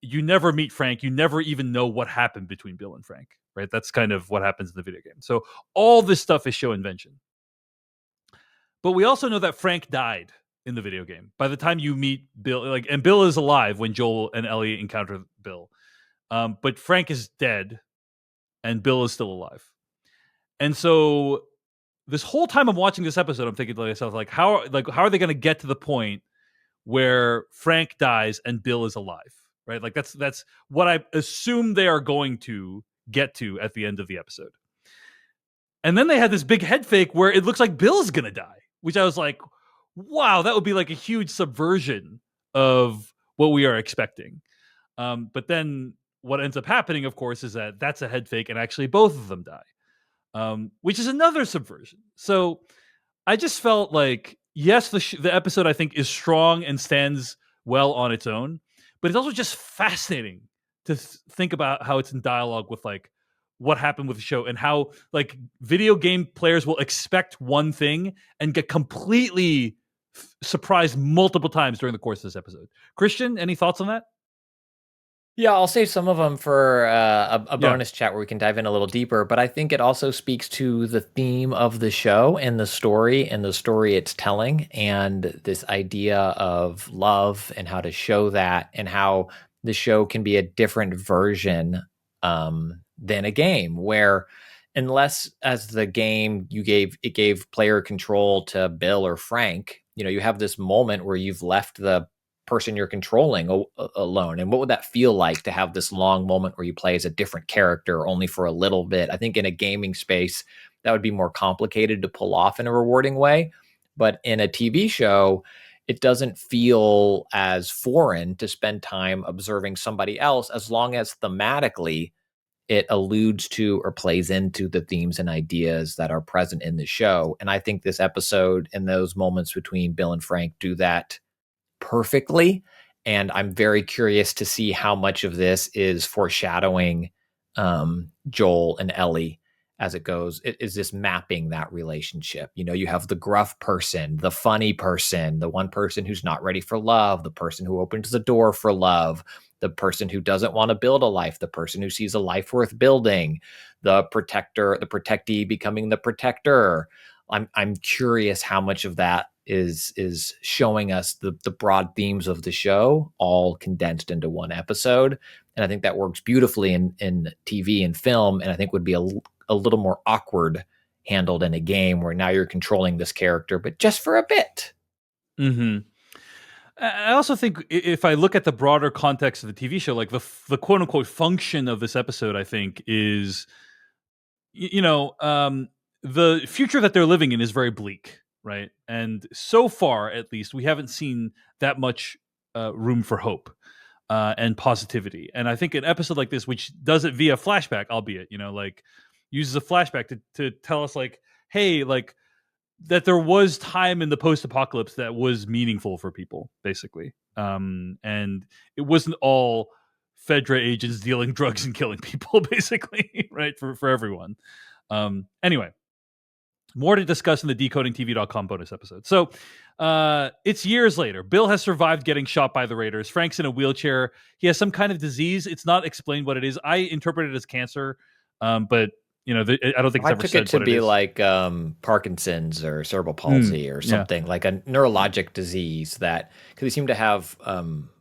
You never meet Frank. You never even know what happened between Bill and Frank, right? That's kind of what happens in the video game. So all this stuff is show invention. But we also know that Frank died in the video game. By the time you meet Bill, and Bill is alive when Joel and Ellie encounter Bill. But Frank is dead and Bill is still alive. And so this whole time I'm watching this episode, I'm thinking to myself, how are they going to get to the point where Frank dies and Bill is alive, right? Like that's what I assume they are going to get to at the end of the episode. And then they had this big head fake where it looks like Bill's going to die, which I was like, wow, that would be like a huge subversion of what we are expecting. But then what ends up happening, of course, is that that's a head fake, and actually both of them die, which is another subversion. So I just felt like, yes, the episode I think is strong and stands well on its own, but it's also just fascinating to think about how it's in dialogue with like what happened with the show, and how like video game players will expect one thing and get completely surprised multiple times during the course of this episode. Christian, any thoughts on that? Yeah, I'll save some of them for a Yeah. bonus chat where we can dive in a little deeper. But I think it also speaks to the theme of the show and the story it's telling, and this idea of love and how to show that, and how the show can be a different version than a game, where unless as the game it gave player control to Bill or Frank, you have this moment where you've left the person you're controlling alone. And what would that feel like to have this long moment where you play as a different character only for a little bit? I think in a gaming space, that would be more complicated to pull off in a rewarding way. But in a TV show, it doesn't feel as foreign to spend time observing somebody else, as long as thematically it alludes to or plays into the themes and ideas that are present in the show. And I think this episode and those moments between Bill and Frank do that perfectly. And I'm very curious to see how much of this is foreshadowing Joel and Ellie as it goes. Is this mapping that relationship? You have the gruff person, the funny person, the one person who's not ready for love, the person who opens the door for love, the person who doesn't want to build a life, the person who sees a life worth building, the protector, the protectee becoming the protector. I'm curious how much of that is showing us the broad themes of the show all condensed into one episode. And I think that works beautifully in TV and film, and I think would be a little more awkward handled in a game where now you're controlling this character, but just for a bit. Mm-hmm. I also think if I look at the broader context of the TV show, like the quote unquote function of this episode, I think is, the future that they're living in is very bleak, right? And so far, at least, we haven't seen that much room for hope and positivity. And I think an episode like this, which does it via flashback, albeit, like uses a flashback to tell us like, hey, like that there was time in the post-apocalypse that was meaningful for people, basically. And it wasn't all Fedra agents dealing drugs and killing people, basically, right? For everyone. Anyway, more to discuss in the decodingtv.com bonus episode. So it's years later. Bill has survived getting shot by the Raiders. Frank's in a wheelchair. He has some kind of disease. It's not explained what it is. I interpret it as cancer, but I don't think it's I ever took said it to what it be is. like Parkinson's or cerebral palsy or Yeah. something, like a neurologic disease, that because he seemed to have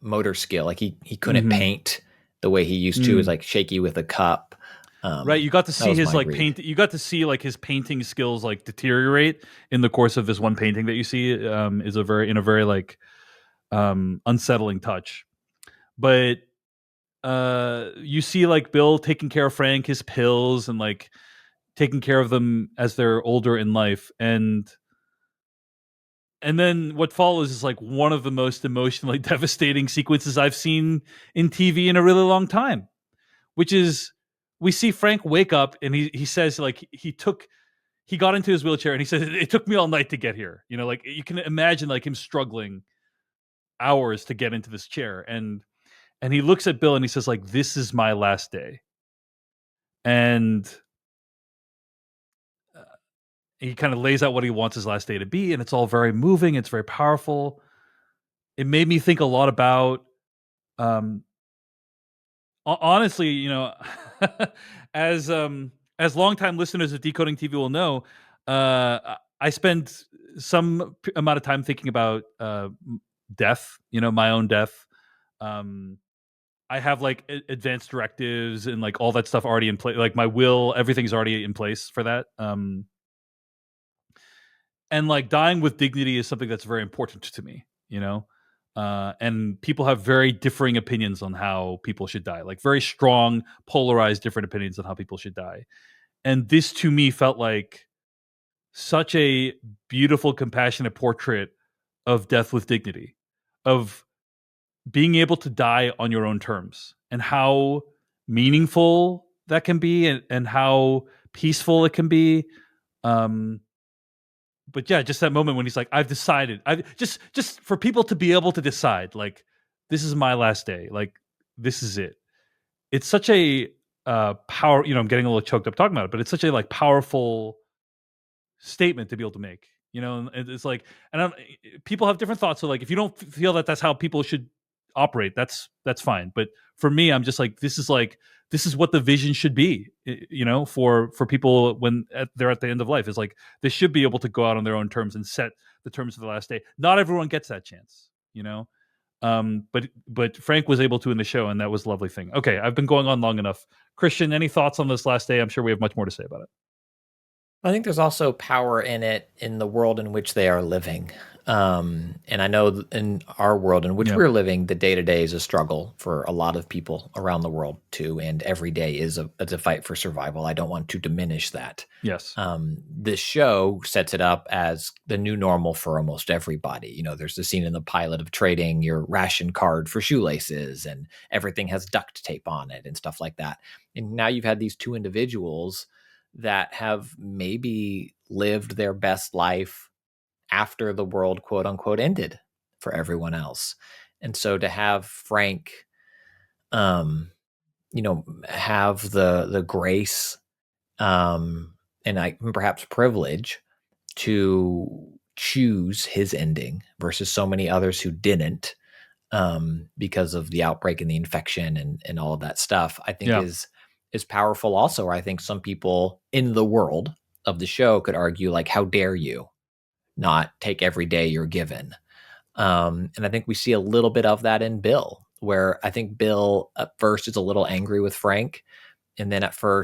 motor skill. Like he couldn't paint the way he used to. Is like shaky with a cup. Right, you got to see his like read. paint. You got to see like his painting skills like deteriorate in the course of this one painting that you see. Is a very like unsettling touch. But you see like Bill taking care of Frank, his pills, and like taking care of them as they're older in life, and then what follows is like one of the most emotionally devastating sequences I've seen in TV in a really long time, which is we see Frank wake up and he says like he got into his wheelchair and he says it took me all night to get here. Like you can imagine like him struggling hours to get into this chair, and he looks at Bill and he says like, this is my last day. And he kind of lays out what he wants his last day to be, and it's all very moving. It's very powerful. It made me think a lot about, honestly, as longtime listeners of Decoding TV will know, I spend some amount of time thinking about death. My own death. I have like advanced directives and like all that stuff already in place. Like my will, everything's already in place for that. And like dying with dignity is something that's very important to me. And people have very differing opinions on how people should die, like very strong, polarized, different opinions on how people should die. And this to me felt like such a beautiful, compassionate portrait of death with dignity, of being able to die on your own terms, and how meaningful that can be, and how peaceful it can be. But yeah, just that moment when he's like, I've decided. I just for people to be able to decide, like, this is my last day. Like, this is it. It's such a power. I'm getting a little choked up talking about it, but it's such a like powerful statement to be able to make. And it's like, and people have different thoughts. So like, if you don't feel that that's how people should operate, that's fine. But for me, I'm just like, this is what the vision should be. For people when they're at the end of life, is like they should be able to go out on their own terms and set the terms of the last day. Not everyone gets that chance. But Frank was able to in the show, and that was a lovely thing. Okay, I've been going on long enough. Christian, any thoughts on this last day? I'm sure we have much more to say about it. I think there's also power in it in the world in which they are living. And I know in our world in which Yeah. we're living, the day to day is a struggle for a lot of people around the world too. And every day is a fight for survival. I don't want to diminish that. Yes. This show sets it up as the new normal for almost everybody. There's the scene in the pilot of trading your ration card for shoelaces, and everything has duct tape on it and stuff like that. And now you've had these two individuals that have maybe lived their best life after the world, quote unquote, ended for everyone else. And so to have Frank, have the grace, and perhaps privilege to choose his ending versus so many others who didn't, because of the outbreak and the infection and all of that stuff, I think is powerful also. Or I think some people in the world of the show could argue, like, how dare you not take every day you're given? And I think we see a little bit of that in Bill, where I think Bill at first is a little angry with Frank. And then after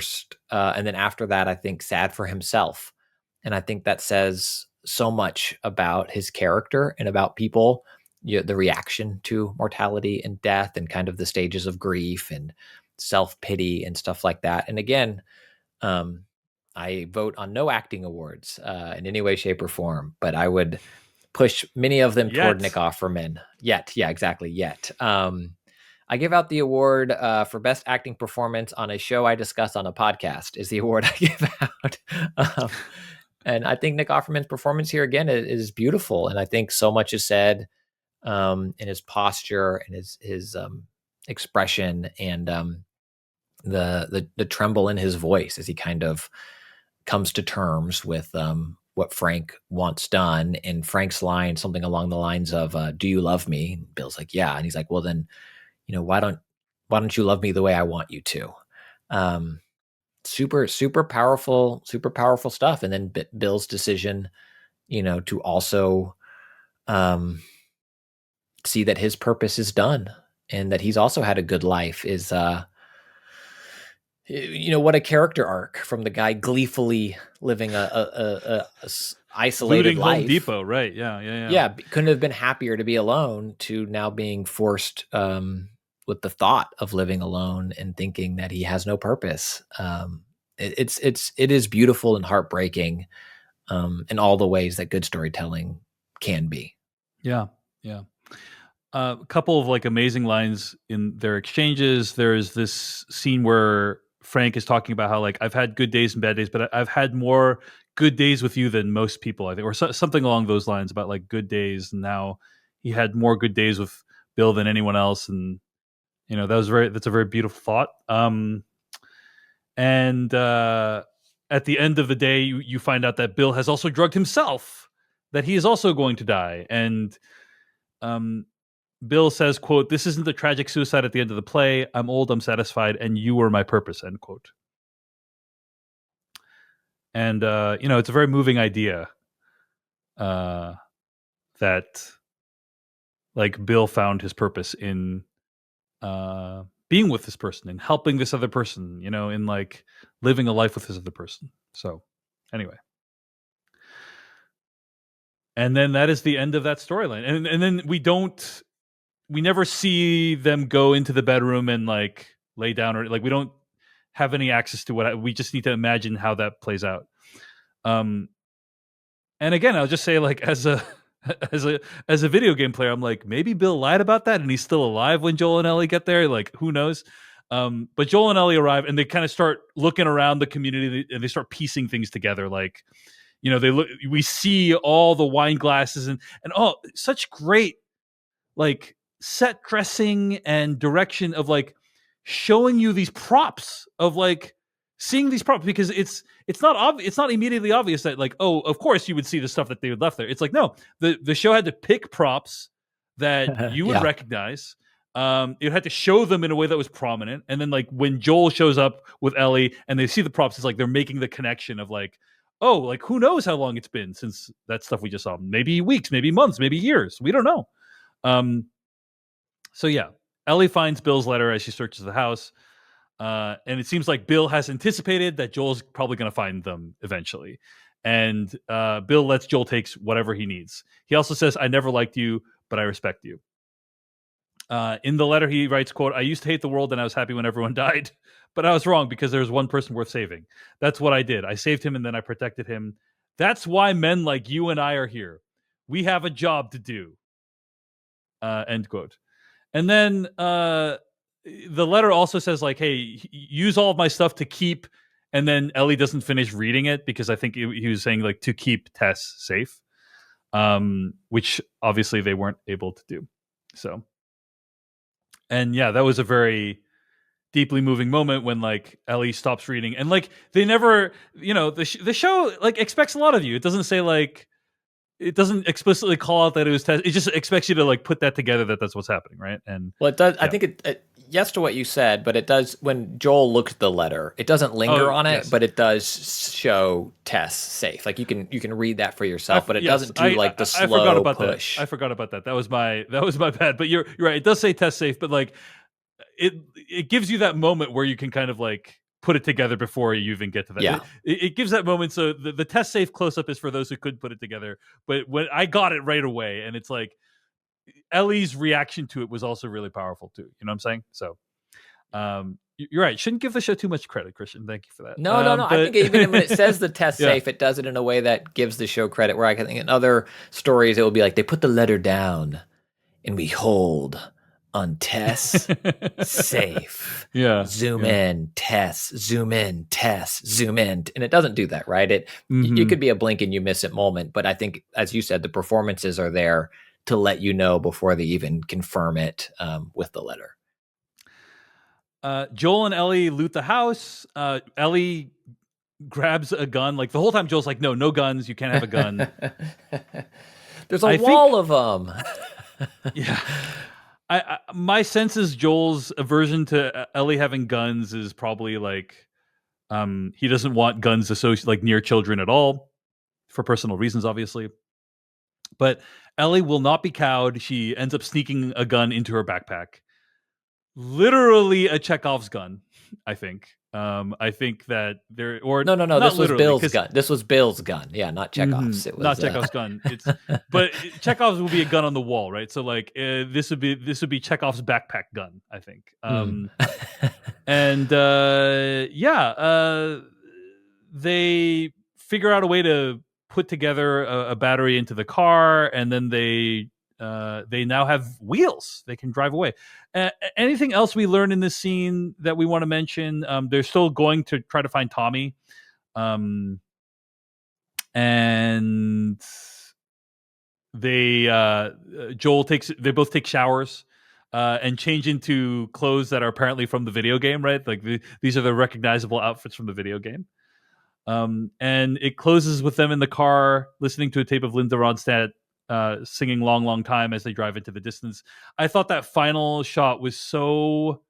that, I think sad for himself. And I think that says so much about his character and about people, the reaction to mortality and death, and kind of the stages of grief and self-pity and stuff like that. And again, I vote on no acting awards in any way, shape, or form, but I would push many of them toward Nick Offerman. Yet. Yeah, exactly. Yet. I give out the award for best acting performance on a show I discuss on a podcast is the award I give out. And I think Nick Offerman's performance here again is beautiful. And I think so much is said in his posture and his expression, and the tremble in his voice as he kind of comes to terms with what Frank wants done. And Frank's line, something along the lines of, do you love me? And Bill's like, yeah. And he's like, well, then, why don't you love me the way I want you to? Super powerful stuff. And then Bill's decision, to also see that his purpose is done and that he's also had a good life is, what a character arc from the guy gleefully living a isolated looting life. Home Depot, right? Yeah. Yeah, couldn't have been happier to be alone, to now being forced with the thought of living alone and thinking that he has no purpose. It is beautiful and heartbreaking in all the ways that good storytelling can be. Yeah. A couple of like amazing lines in their exchanges. There's this scene where Frank is talking about how, like, I've had good days and bad days, but I've had more good days with you than most people, I think, or something along those lines about like good days. And now he had more good days with Bill than anyone else. And, that's a very beautiful thought. And at the end of the day, you find out that Bill has also drugged himself, that he is also going to die. And Bill says, quote, "This isn't the tragic suicide at the end of the play. I'm old, I'm satisfied, and you were my purpose," end quote. And, it's a very moving idea that, like, Bill found his purpose in being with this person and helping this other person, in like living a life with this other person. So anyway. And then that is the end of that storyline. And then we never see them go into the bedroom and like lay down, or like we don't have any access to we just need to imagine how that plays out. And again, I'll just say, like, as a video game player, I'm like, maybe Bill lied about that and he's still alive when Joel and Ellie get there. Like, who knows? But Joel and Ellie arrive, and they kind of start looking around the community, and they start piecing things together. Like, they look. We see all the wine glasses, and such great like set dressing and direction of like showing you these props of like seeing these props, because it's not obvious. It's not immediately obvious that like, oh, of course you would see the stuff that they would left there. It's like, no, the show had to pick props that you would Yeah. recognize. It had to show them in a way that was prominent, and then like when Joel shows up with Ellie and they see the props, it's like they're making the connection of like, oh, like who knows how long it's been since that stuff we just saw? Maybe weeks, maybe months, maybe years. We don't know. So yeah, Ellie finds Bill's letter as she searches the house, and it seems like Bill has anticipated that Joel's probably going to find them eventually. And Bill lets Joel take whatever he needs. He also says, "I never liked you, but I respect you." In the letter, he writes, "Quote: I used to hate the world, and I was happy when everyone died, but I was wrong because there was one person worth saving. That's what I did. I saved him, and then I protected him. That's why men like you and I are here. We have a job to do." End quote. And then the letter also says like, "Hey, use all of my stuff to keep." And then Ellie doesn't finish reading it because I think he was saying like to keep Tess safe, which obviously they weren't able to do. So, and yeah, that was a very deeply moving moment when like Ellie stops reading, and like they never, the show like expects a lot of you. It doesn't say like, it doesn't explicitly call out that it was Tess. It just expects you to like put that together that that's what's happening, right? And Well, it does. I yeah. think yes to what you said, but it does. When Joel looks at the letter, it doesn't linger on it, yes. but it does show Tess safe. Like you can read that for yourself, but it doesn't do like the slow I forgot about push. that. I forgot about that. That was my bad. But you're right. It does say Tess safe, but like it gives you that moment where you can kind of like put it together before you even get to that. Yeah. It gives that moment. So the Tess safe close up is for those who couldn't put it together. But when I got it right away, and it's like Ellie's reaction to it was also really powerful too. You know what I'm saying? So you're right. Shouldn't give the show too much credit, Christian. Thank you for that. No. But I think even when it says the Tess yeah. safe, it does it in a way that gives the show credit. Where I think in other stories, it will be like they put the letter down and we hold on Tess safe. Yeah. Zoom in, Tess, zoom in, Tess, zoom in. And it doesn't do that, right? It Mm-hmm. could be a blink and you miss it moment. But I think, as you said, the performances are there to let you know before they even confirm it with the letter. Joel and Ellie loot the house. Ellie grabs a gun. Like the whole time, Joel's like, "No guns. You can't have a gun." There's a wall of them. Yeah. My sense is Joel's aversion to Ellie having guns is probably like he doesn't want guns associated like near children at all, for personal reasons, obviously. But Ellie will not be cowed. She ends up sneaking a gun into her backpack. Literally a Chekhov's gun, I think. I think that there or No. not This was Bill's 'cause- gun. This was Bill's gun. Yeah, not Chekhov's. It was not Chekhov's gun. But Chekhov's will be a gun on the wall, right? So like this would be Chekhov's backpack gun, I think. And they figure out a way to put together a battery into the car, and then they now have wheels. They can drive away. Anything else we learn in this scene that we want to mention? They're still going to try to find Tommy. And they they both take showers and change into clothes that are apparently from the video game, right? Like these are the recognizable outfits from the video game. And it closes with them in the car listening to a tape of Linda Ronstadt singing "Long, Long Time" as they drive into the distance. I thought that final shot was so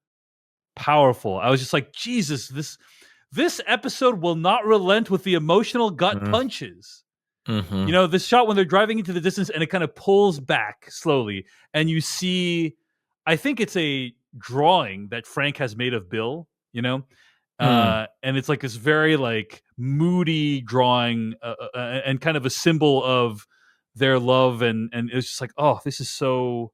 powerful. I was just like, Jesus, this episode will not relent with the emotional gut punches. Mm-hmm. This shot when they're driving into the distance and it kind of pulls back slowly, and you see, I think it's a drawing that Frank has made of Bill, and it's like this very like moody drawing and kind of a symbol of their love, and it's just like, oh, this is so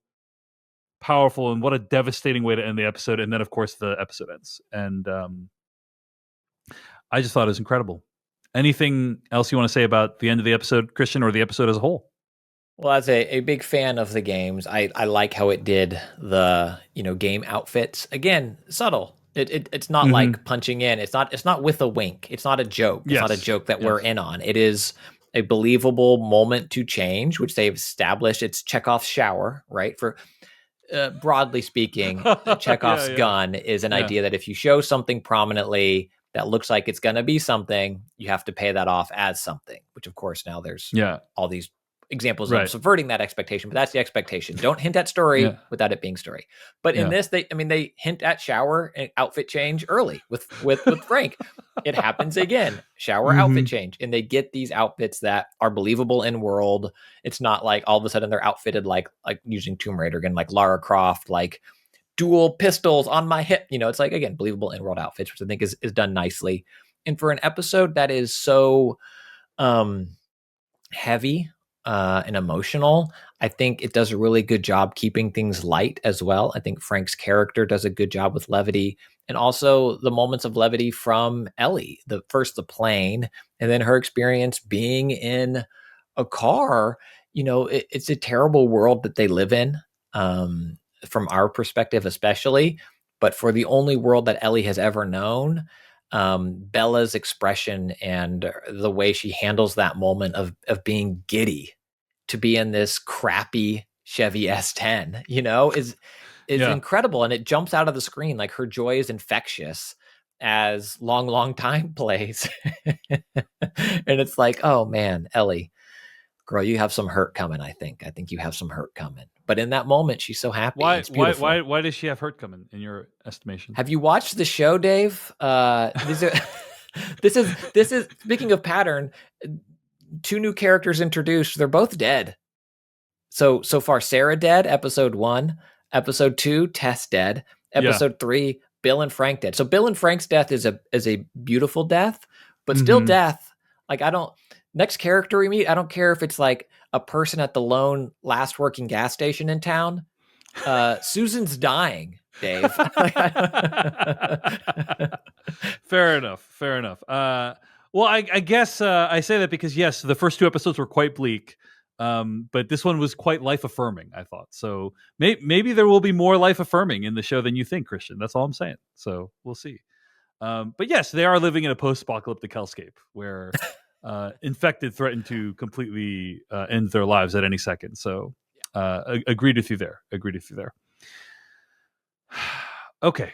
powerful, and what a devastating way to end the episode. And then of course the episode ends, and I just thought it was incredible. Anything else you want to say about the end of the episode, Christian, or the episode as a whole? Well, as a big fan of the games, I like how it did the game outfits. Again, subtle. It's not like punching in. It's not with a wink. It's not a joke. It's not a joke that we're in on. It is a believable moment to change, which they've established. It's Chekhov's shower, right? For broadly speaking, Chekhov's gun is an idea that if you show something prominently that looks like it's going to be something, you have to pay that off as something, which of course now there's all these examples of subverting that expectation, but that's the expectation. Don't hint at story without it being story. But in this, they hint at shower and outfit change early with Frank. It happens again, shower outfit change. And they get these outfits that are believable in world. It's not like all of a sudden they're outfitted like using Tomb Raider again, like Lara Croft, like dual pistols on my hip. It's like, again, believable in world outfits, which I think is done nicely. And for an episode that is so heavy and emotional, I think it does a really good job keeping things light as well. I think Frank's character does a good job with levity, and also the moments of levity from Ellie, the plane, and then her experience being in a car. It's a terrible world that they live in, from our perspective especially, but for the only world that Ellie has ever known, Bella's expression and the way she handles that moment of being giddy to be in this crappy Chevy S10, is incredible. And it jumps out of the screen. Like, her joy is infectious as Long Time plays. And it's like, oh man, Ellie, girl, you have some hurt coming. I think you have some hurt coming. But in that moment, she's so happy. Why? It's beautiful. Why does she have hurt coming in your estimation? Have you watched the show, Dave? This is speaking of pattern. 2 new characters introduced. They're both dead. So far, Sarah dead. Episode 1. Episode 2, Tess dead. Episode 3, Bill and Frank dead. So Bill and Frank's death is a beautiful death, but still death. Like, next character we meet, I don't care if it's like a person at the lone last working gas station in town. Susan's dying, Dave. Fair enough. Well, I guess I say that because, yes, the first 2 episodes were quite bleak, but this one was quite life-affirming, I thought. So maybe there will be more life-affirming in the show than you think, Christian. That's all I'm saying. So we'll see. But yes, they are living in a post-apocalyptic hellscape where infected threaten to completely end their lives at any second. So agreed with you there. Okay.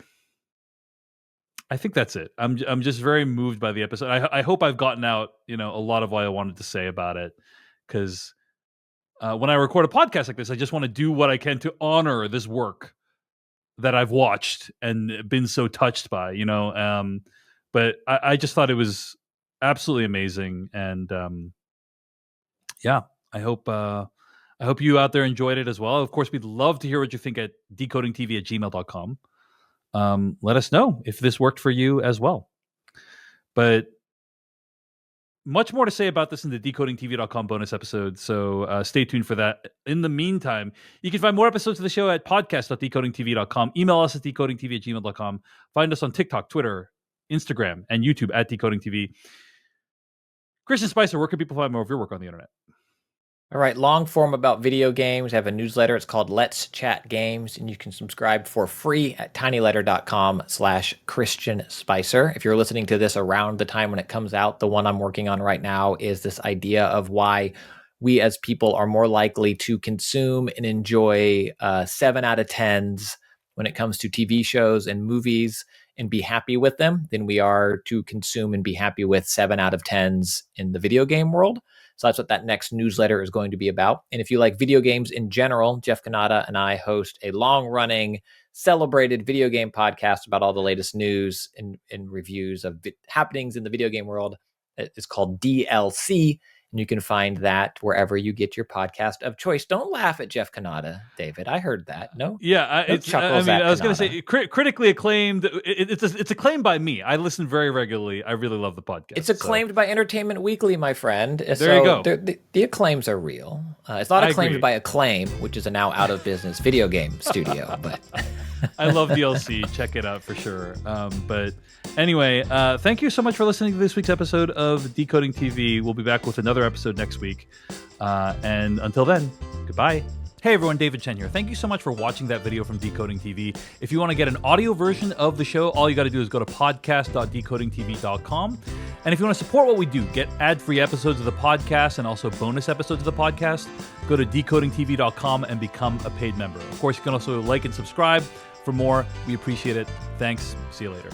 I think that's it. I'm just very moved by the episode. I hope I've gotten out, a lot of what I wanted to say about it, because when I record a podcast like this, I just want to do what I can to honor this work that I've watched and been so touched by, but I just thought it was absolutely amazing. And I hope you out there enjoyed it as well. Of course, we'd love to hear what you think at decodingtv@gmail.com. Let us know if this worked for you as well. But much more to say about this in the decodingtv.com bonus episode, so stay tuned for that. In the meantime, you can find more episodes of the show at podcast.decodingtv.com. Email us at decodingtv@gmail.com. Find us on TikTok, Twitter, Instagram, and YouTube at decodingtv. Christian Spicer, where can people find more of your work on the internet? All right, long form about video games. I have a newsletter. It's called Let's Chat Games, and you can subscribe for free at tinyletter.com/Christian Spicer. If you're listening to this around the time when it comes out, the one I'm working on right now is this idea of why we as people are more likely to consume and enjoy 7 out of 10s when it comes to TV shows and movies and be happy with them than we are to consume and be happy with 7 out of 10s in the video game world. So that's what that next newsletter is going to be about. And if you like video games in general, Jeff Kanata and I host a long-running, celebrated video game podcast about all the latest news and reviews of happenings in the video game world. It's called DLC, and you can find that wherever you get your podcast of choice. Don't laugh at Jeff Kanata, David. I heard that. No? Yeah, I was going to say critically acclaimed. It's acclaimed by me. I listen very regularly. I really love the podcast. It's acclaimed by Entertainment Weekly, my friend. There you go. The acclaims are real. It's not acclaimed by Acclaim, which is a now out of business video game studio. But I love DLC. Check it out for sure. But anyway, thank you so much for listening to this week's episode of Decoding TV. We'll be back with another episode next week. And until then, goodbye. Hey everyone, David Chen here. Thank you so much for watching that video from Decoding TV. If you want to get an audio version of the show, all you got to do is go to podcast.decodingtv.com. And if you want to support what we do, get ad-free episodes of the podcast and also bonus episodes of the podcast, go to decodingtv.com and become a paid member. Of course, you can also like and subscribe for more. We appreciate it. Thanks. See you later.